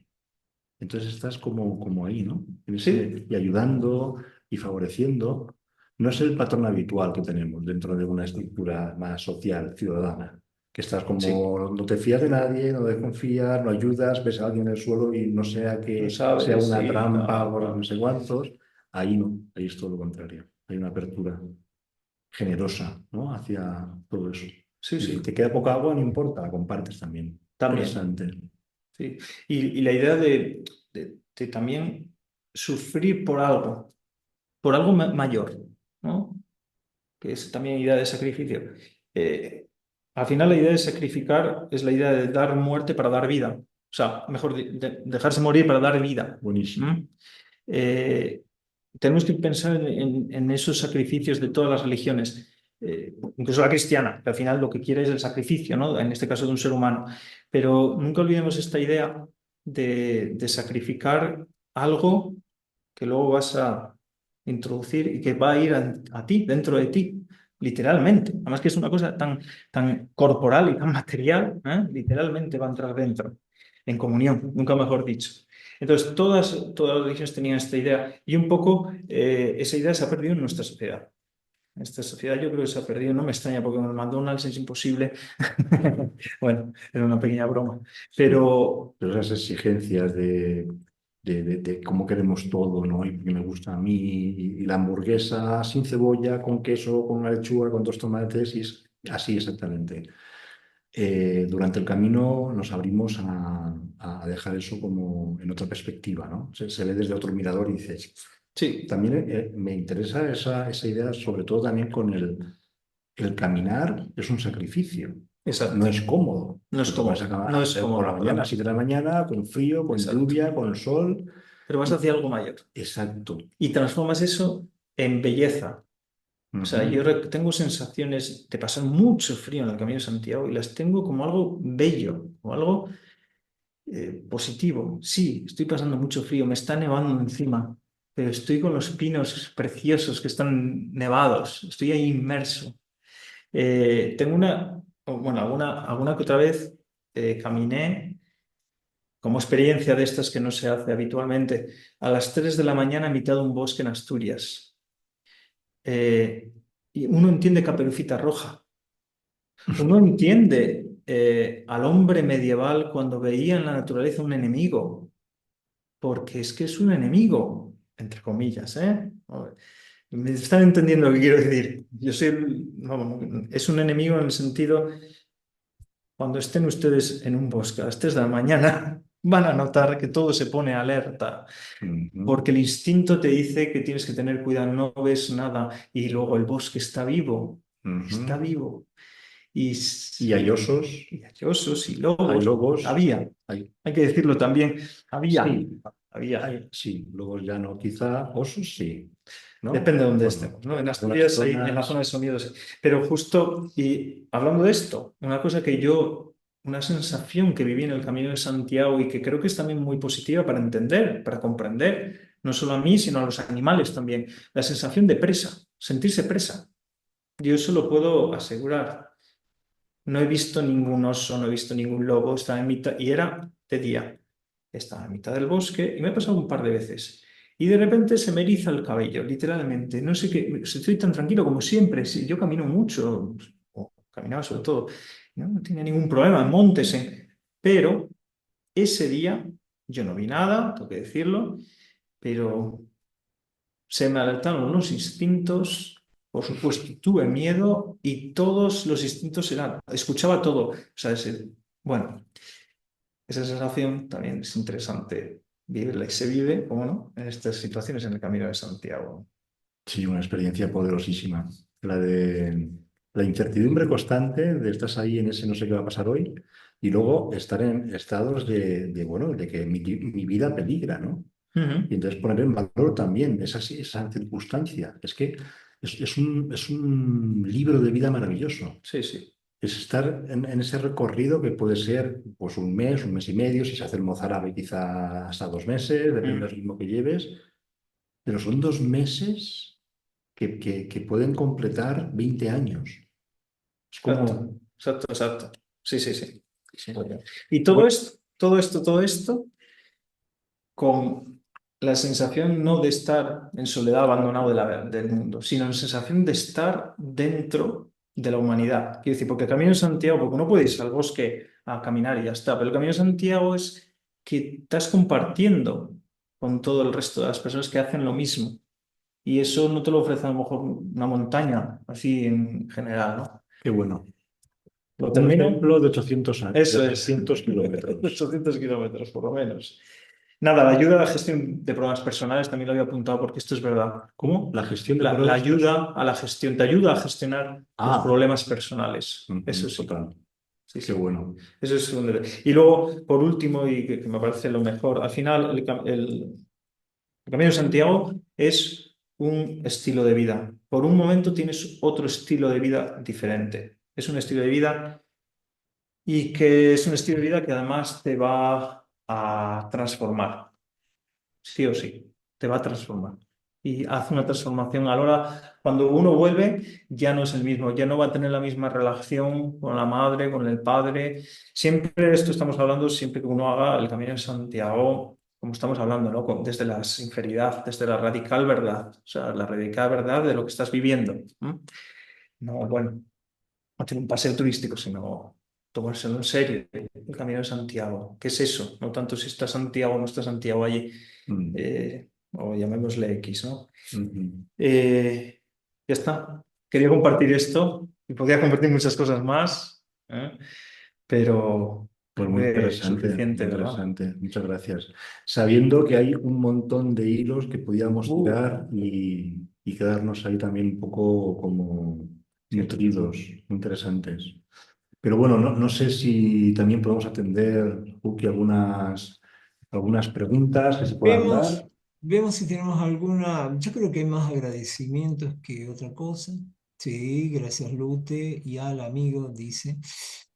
Entonces estás como ahí, ¿no? sí, Y ayudando y favoreciendo. No es el patrón habitual que tenemos dentro de una estructura más social, ciudadana, que estás sí. como no te fías de nadie, no desconfías, no ayudas, ves a alguien en el suelo y no sea No que sea sabes, una sí, trampa no, por no no. sé cuántos. Ahí no, ahí es todo lo contrario. Hay una apertura generosa, ¿no? Hacia todo eso. Sí, Y si sí, te queda poca agua, no importa, la compartes también. también. Interesante. Sí. Y la idea de también sufrir por algo mayor, ¿no? Que es también idea de sacrificio. Eh, Al final la idea de sacrificar es la idea de dar muerte para dar vida. O sea, mejor dejarse morir para dar vida. Buenísimo. Eh, Tenemos que pensar en esos sacrificios de todas las religiones, incluso la cristiana, que al final lo que quiere es el sacrificio, ¿no? En este caso de un ser humano. Pero nunca olvidemos esta idea de sacrificar algo que luego vas a introducir y que va a ir a ti, dentro de ti, literalmente. Además que es una cosa tan corporal y tan material, ¿eh? Literalmente va a entrar dentro, en comunión, nunca mejor dicho. Entonces, todas las religiones tenían esta idea y un poco esa idea se ha perdido en nuestra sociedad. En esta sociedad yo creo que se ha perdido, no me extraña porque con el McDonald's es imposible. Bueno, era una pequeña broma. Sí. Pero Pero esas exigencias de de cómo queremos todo, ¿no? Y que me gusta a mí, y la hamburguesa sin cebolla, con queso, con una lechuga, con 2 tomates, y es así exactamente. Durante el camino nos abrimos a dejar eso como en otra perspectiva, ¿no? Se ve desde otro mirador y dices, Sí, también me interesa esa idea, sobre todo también con el caminar, es un sacrificio. No exacto. es cómodo. No es Tú te pones a cómodo, no caminar es por la cómodo para mañana, a nada. 7 de la mañana, con frío, con Exacto. lluvia, con el sol. Pero vas hacia algo mayor Exacto. y transformas eso en belleza. O sea, Ujú, tengo sensaciones de pasar mucho frío en el Camino de Santiago y las tengo como algo bello, como algo positivo. Sí, estoy pasando mucho frío, me está nevando encima, pero estoy con los pinos preciosos que están nevados, estoy ahí inmerso. Tengo bueno, alguna que otra vez caminé como experiencia de estas que no se hace habitualmente a las 3 de la mañana a mitad de un bosque en Asturias. Y uno entiende Caperucita Roja. Uno entiende al hombre medieval cuando veía en la naturaleza un enemigo, porque es que es un enemigo, entre comillas, ¿eh? Me están entendiendo lo que quiero decir. Vamos, es un enemigo en el sentido, cuando estén ustedes en un bosque a las 3 de la mañana, van a notar que todo se pone alerta, ujú, porque el instinto te dice que tienes que tener cuidado, no ves nada, y luego el bosque está ujú. vivo. Y hay osos, Y hay osos y hay lobos. lobos, Había, hay, hay que decirlo también, había, sí, había. sí, lobos ya no, quizá osos sí, ¿no? Depende de dónde Bueno, estemos, ¿no? En algunas Asturias, hay, en la zona zonas. de sonidos. Pero justo, y hablando de esto, una sensación que viví en el Camino de Santiago y que creo que es también muy positiva para entender, para comprender, no solo a mí, sino a los animales también, la sensación de presa, sentirse presa. Yo eso lo puedo asegurar. No he visto ningún oso, no he visto ningún lobo, estaba en mitad, y era de día. Estaba en mitad del bosque y me ha pasado un par de veces. Y de repente se me eriza el cabello, literalmente. No sé qué, estoy tan tranquilo como siempre. Sí, yo camino mucho, o caminaba sobre todo, no tenía ningún problema en montes, pero ese día yo no vi nada, tengo que decirlo, pero se me alertaron los instintos, por supuesto, tuve miedo y todos los instintos eran, escuchaba todo. O sea, bueno, esa sensación también es interesante vivirla y se vive, ¿cómo no?, en estas situaciones en el Camino de Santiago. Sí, una experiencia poderosísima. La de la incertidumbre constante de estás ahí en ese no sé qué va a pasar hoy, y luego estar en estados bueno, de que mi vida peligra, ¿no? Ujú. Y entonces poner en valor también esa circunstancia. Es que es un libro de vida maravilloso. Sí, sí. Es estar en ese recorrido que puede ser pues un mes y medio, si se hace el mozárabe quizá hasta 2 meses, depende Mm. del ritmo que lleves, pero son 2 meses que pueden completar 20 años. Es Exacto, como... exacto, exacto. Sí, sí, sí. Sí. Y Bueno, todo esto con la sensación no de estar en soledad abandonado del mundo, sino la sensación de estar dentro de la humanidad. Quiero decir, porque el Camino de Santiago, porque no puedes ir al bosque a caminar y ya está, pero el Camino de Santiago es que estás compartiendo con todo el resto de las personas que hacen lo mismo. Y eso no te lo ofrece a lo mejor una montaña, así en general, ¿no? qué bueno. Lo Un termino. ejemplo de 800 años, de Eso es. 800 kilómetros. 800 kilómetros, por lo menos. Nada, la ayuda a la gestión de problemas personales también lo había apuntado porque esto es verdad. ¿Cómo? La gestión de La pruebas. ayuda a la gestión, te ayuda a gestionar tus Ah, problemas personales. Eso sí, total. sí, Qué sí. bueno. Eso es un... Y luego, por último, y que me parece lo mejor, al final el Camino de Santiago es un estilo de vida. Por un momento tienes otro estilo de vida diferente. Es un estilo de vida y que es un estilo de vida que además te va a transformar, sí o sí, te va a transformar. Y hace una transformación a la hora, cuando uno vuelve, ya no es el mismo, ya no va a tener la misma relación con la madre, con el padre. Siempre esto estamos hablando, siempre que uno haga el Camino de Santiago, como estamos hablando, ¿no? Desde la sinceridad, desde la radical verdad, o sea, la radical verdad de lo que estás viviendo. ¿M? No, bueno, no tiene un paseo turístico, sino tomárselo en serio, el Camino de Santiago. ¿Qué es eso? No tanto si está Santiago o no está Santiago allí, o llamémosle X, ¿no? Ujú. Ya está. Quería compartir esto y podría compartir muchas cosas más, ¿eh? Pero Pues creo muy que es interesante, muy suficiente, ¿verdad? interesante. Muchas gracias. Sabiendo que hay un montón de hilos que podíamos Uh, tirar y quedarnos ahí también un poco como cierto. nutridos, muy interesantes. Pero bueno, no sé si también podemos atender, Uki, algunas preguntas que se puedan Vemos, dar. vemos si tenemos alguna, yo creo que hay más agradecimientos que otra cosa. Sí, gracias Lute y al amigo, dice.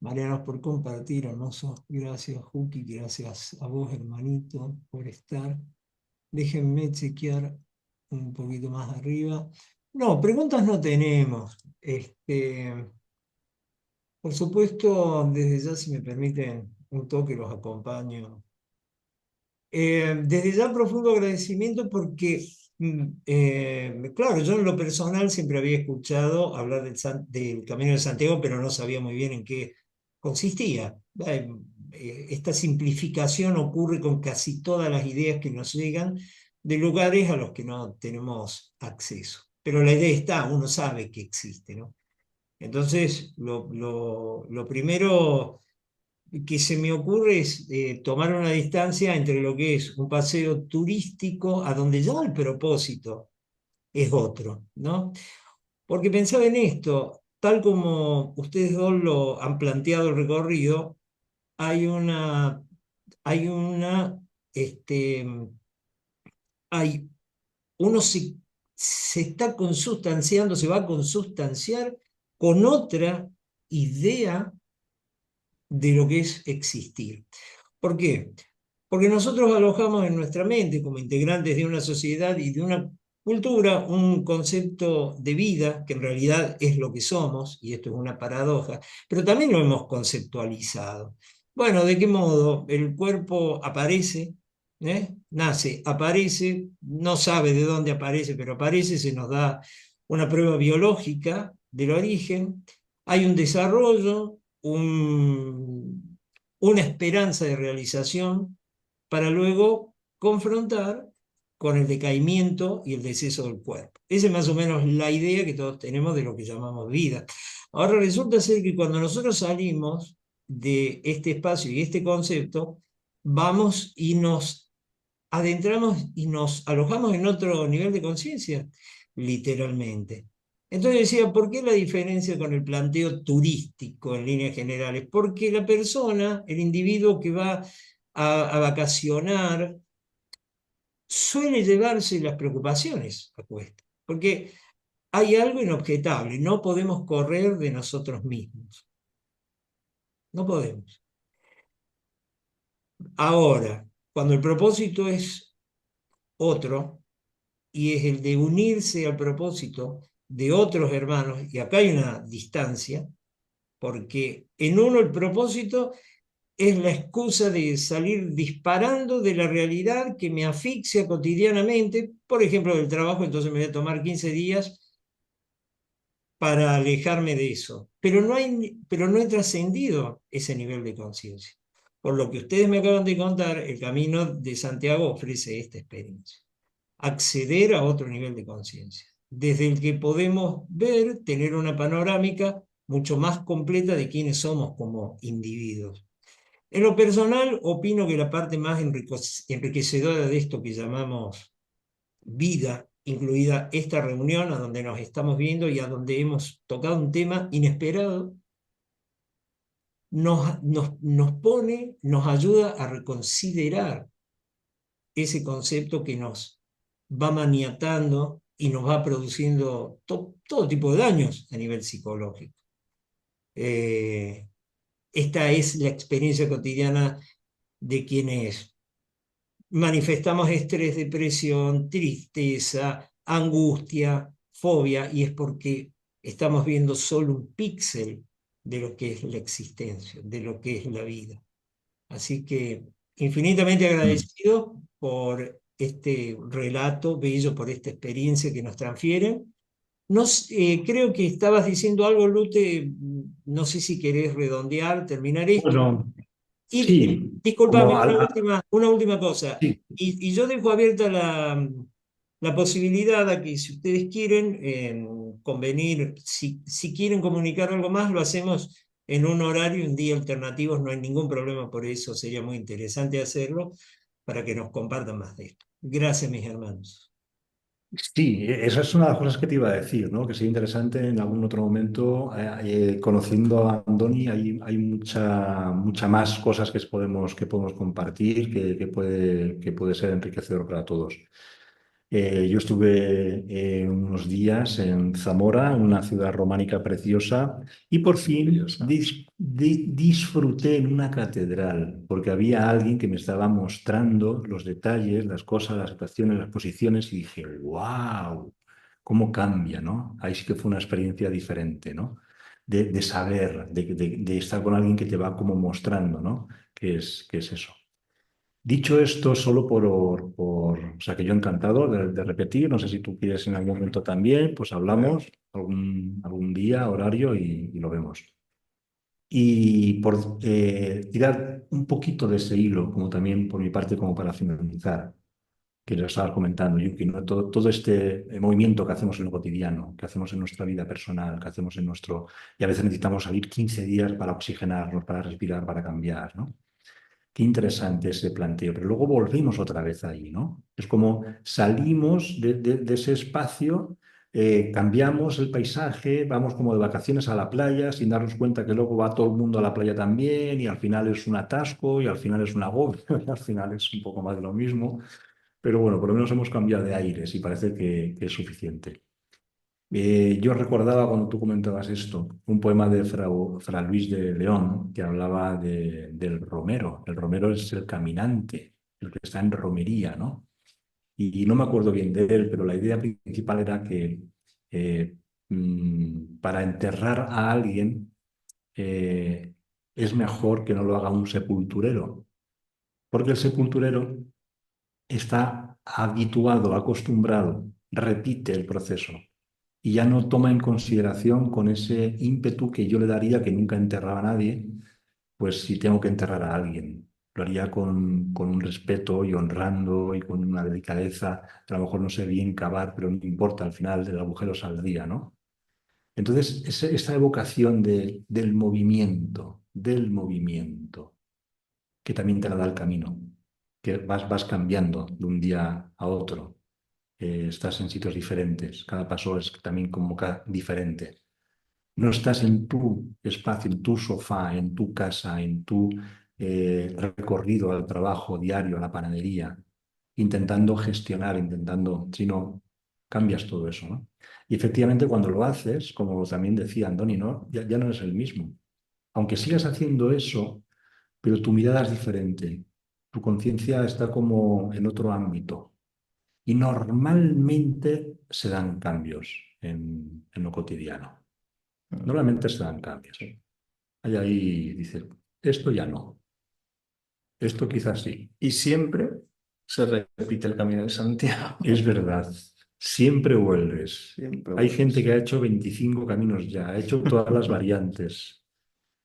Marianos por compartir, hermosos. Gracias, Juki, gracias a vos, hermanito, por estar. Déjenme chequear un poquito más arriba. No, preguntas no tenemos. Por supuesto, desde ya, si me permiten un toque, los acompaño. Desde ya profundo agradecimiento porque, claro, yo en lo personal siempre había escuchado hablar del Camino de Santiago, pero no sabía muy bien en qué consistía. Esta simplificación ocurre con casi todas las ideas que nos llegan de lugares a los que no tenemos acceso. Pero la idea está, uno sabe que existe, ¿no? Entonces, lo primero que se me ocurre es tomar una distancia entre lo que es un paseo turístico, a donde ya el propósito es otro, ¿no? Porque pensaba en esto, tal como ustedes dos lo han planteado el recorrido, hay una, hay una, este, hay, uno se está consustanciando, se va a consustanciar con otra idea de lo que es existir. ¿Por qué? Porque nosotros alojamos en nuestra mente, como integrantes de una sociedad y de una cultura, un concepto de vida, que en realidad es lo que somos, y esto es una paradoja, pero también lo hemos conceptualizado. Bueno, ¿de qué modo? El cuerpo aparece, nace, aparece, no sabe de dónde aparece, pero aparece, se nos da una prueba biológica del origen, hay un desarrollo, una esperanza de realización para luego confrontar con el decaimiento y el deceso del cuerpo. Esa es más o menos la idea que todos tenemos de lo que llamamos vida. Ahora resulta ser que cuando nosotros salimos de este espacio y este concepto, vamos y nos adentramos y nos alojamos en otro nivel de conciencia, literalmente. Entonces decía, ¿por qué la diferencia con el planteo turístico en líneas generales? Porque la persona, el individuo que va a vacacionar, suele llevarse las preocupaciones a cuesta, porque hay algo inobjetable, no podemos correr de nosotros mismos, no podemos. Ahora, cuando el propósito es otro, y es el de unirse al propósito de otros hermanos, y acá hay una distancia, porque en uno el propósito es la excusa de salir disparando de la realidad que me asfixia cotidianamente, por ejemplo, del trabajo, entonces me voy a tomar 15 días para alejarme de eso. Pero no he trascendido ese nivel de conciencia. Por lo que ustedes me acaban de contar, el Camino de Santiago ofrece esta experiencia. Acceder a otro nivel de conciencia, desde el que podemos ver, tener una panorámica mucho más completa de quiénes somos como individuos. En lo personal, opino que la parte más enriquecedora de esto que llamamos vida, incluida esta reunión a donde nos estamos viendo y a donde hemos tocado un tema inesperado, nos pone, nos ayuda a reconsiderar ese concepto que nos va maniatando y nos va produciendo todo tipo de daños a nivel psicológico. Eh, Esta es la experiencia cotidiana de quienes manifestamos estrés, depresión, tristeza, angustia, fobia, y es porque estamos viendo solo un píxel de lo que es la existencia, de lo que es la vida. Así que infinitamente Mm. agradecido por este relato bello, por esta experiencia que nos transfieren. Creo que estabas diciendo algo, Lute, no sé si querés redondear, terminar esto. Bueno, Y sí, discúlpame, como una última cosa. sí, Y yo dejo abierta la posibilidad a que si ustedes quieren convenir, si quieren comunicar algo más, lo hacemos en un horario, un día alternativo, no hay ningún problema por eso, sería muy interesante hacerlo para que nos compartan más de esto. Gracias, mis hermanos. sí, esa es una de las cosas que te iba a decir, ¿no? Que sería interesante en algún otro momento, conociendo a Andoni, hay mucha más cosas que podemos compartir, que puede ser enriquecedor para todos. Yo estuve unos días en Zamora, una ciudad románica preciosa, y por fin Curiosa. disfruté en una catedral, porque había alguien que me estaba mostrando los detalles, las cosas, las situaciones, las posiciones, y dije, wow, cómo cambia, ¿no? Ahí sí que fue una experiencia diferente, ¿no? De saber, de estar con alguien que te va como mostrando, ¿no? Qué es eso? Dicho esto, solo o sea, que yo encantado de repetir, no sé si tú quieres en algún momento también, pues hablamos algún día, horario y lo vemos. Y por tirar un poquito de ese hilo, como también por mi parte, como para finalizar, que lo estabas comentando, Yuki, ¿no? Todo este movimiento que hacemos en lo cotidiano, que hacemos en nuestra vida personal, que hacemos en nuestro... Y a veces necesitamos salir 15 días para oxigenarnos, para respirar, para cambiar, ¿no? Qué interesante ese planteo, pero luego volvemos otra vez ahí, ¿no? Es como salimos de ese espacio, cambiamos el paisaje, vamos como de vacaciones a la playa sin darnos cuenta que luego va todo el mundo a la playa también y al final es un atasco y al final es un agobio y al final es un poco más de lo mismo. Pero bueno, por lo menos hemos cambiado de aires y parece que es suficiente. Yo recordaba cuando tú comentabas esto, un poema de Fra Luis de León que hablaba del romero. El romero es el caminante, el que está en romería, ¿no? Y no me acuerdo bien de él, pero la idea principal era que eh, para enterrar a alguien eh, es mejor que no lo haga un sepulturero, porque el sepulturero está habituado, acostumbrado, repite el proceso y ya no toma en consideración con ese ímpetu que yo le daría, que nunca enterraba a nadie, pues si tengo que enterrar a alguien. Lo haría con un respeto y honrando y con una delicadeza. A lo mejor no sé bien cavar, pero no importa, al final el agujero saldría, ¿no? Entonces, esa evocación del movimiento, que también te la da el camino, que vas cambiando de un día a otro, estás en sitios diferentes, cada paso es también como diferente. No estás en tu espacio, en tu sofá, en tu casa, en tu recorrido al trabajo diario, a la panadería, intentando gestionar, sino cambias todo eso, ¿no? Y efectivamente cuando lo haces, como también decía Andoni, ¿no? Ya no es el mismo. Aunque sigas haciendo eso, pero tu mirada es diferente, tu conciencia está como en otro ámbito. Y normalmente se dan cambios en lo cotidiano. Normalmente se dan cambios. Hay ahí, dices, esto ya no, esto quizás sí. Y siempre se repite el camino de Santiago. Es verdad, siempre vuelves. Siempre Hay gente que vuelves. ha hecho 25 caminos ya, ha hecho todas las variantes.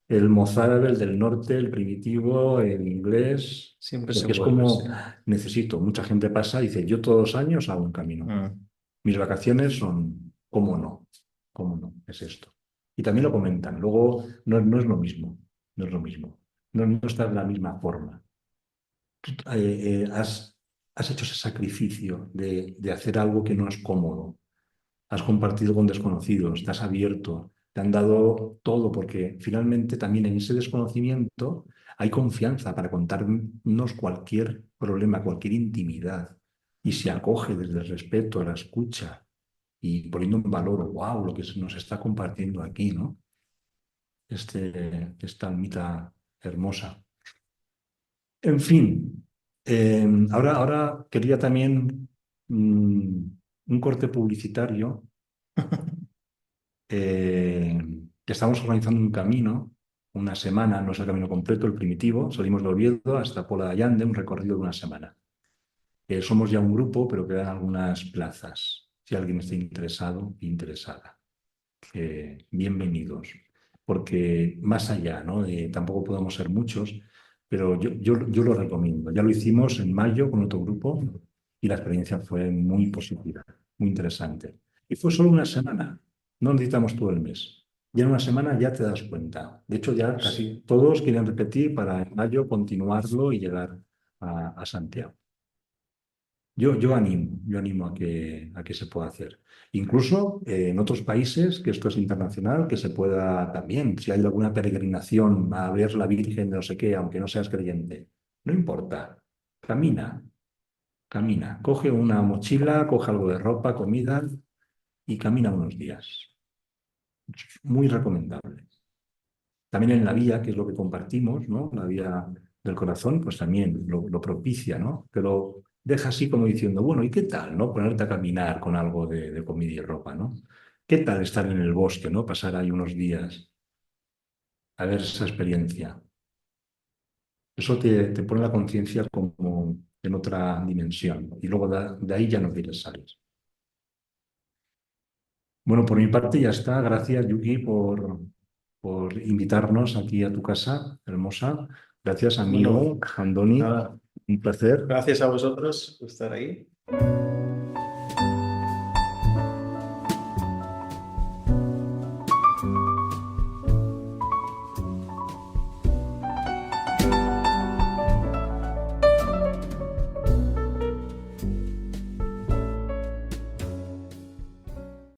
El mozárabe, el del norte, el primitivo, el inglés, Siempre se porque es vuelve, como, sí. necesito, mucha gente pasa y dice, yo todos los años hago un camino. Mm. Mis vacaciones son, ¿cómo no? ¿Cómo no? Es esto. Y también lo comentan. Luego, no es lo mismo. No es lo mismo. No está de la misma forma. Tú, has hecho ese sacrificio de hacer algo que no es cómodo. Has compartido con desconocidos, te has abierto, te han dado todo, porque finalmente también en ese desconocimiento hay confianza para contarnos cualquier problema, cualquier intimidad. Y se acoge desde el respeto a la escucha y poniendo en valor, wow, lo que nos está compartiendo aquí, ¿no? Esta almita hermosa. En fin, ahora quería también un corte publicitario. eh, que estamos organizando un camino, una semana, no es el camino completo, el primitivo. Salimos de Oviedo hasta Pola de Allande, un recorrido de una semana. Somos ya un grupo, pero quedan algunas plazas. si alguien está interesado, interesada. Bienvenidos, porque más allá, ¿no? Tampoco podemos ser muchos, pero yo lo recomiendo. Ya lo hicimos en mayo con otro grupo y la experiencia fue muy positiva, muy interesante. Y fue solo una semana, no necesitamos todo el mes. Ya en una semana ya te das cuenta. De hecho, ya casi todos quieren repetir para en mayo continuarlo y llegar a Santiago. Yo animo a que se pueda hacer. Incluso en otros países, que esto es internacional, que se pueda también, si hay alguna peregrinación a ver la Virgen de no sé qué, aunque no seas creyente, no importa, camina, camina, coge una mochila, coge algo de ropa, comida y camina unos días. Muy recomendable. También en la vía, que es lo que compartimos, ¿no? La vía del corazón, pues también lo propicia, ¿no? Te lo deja así como diciendo, bueno, ¿y qué tal, no? Ponerte a caminar con algo de comida y ropa, ¿no? ¿Qué tal estar en el bosque, ¿no? Pasar ahí unos días a ver esa experiencia. Eso te pone la conciencia como en otra dimensión y luego de ahí ya no quieres salir. Bueno, por mi parte ya está. Gracias, Yuki, por invitarnos aquí a tu casa hermosa. Gracias, amigo Bueno, Andoni. nada, Un placer. gracias a vosotros por estar ahí.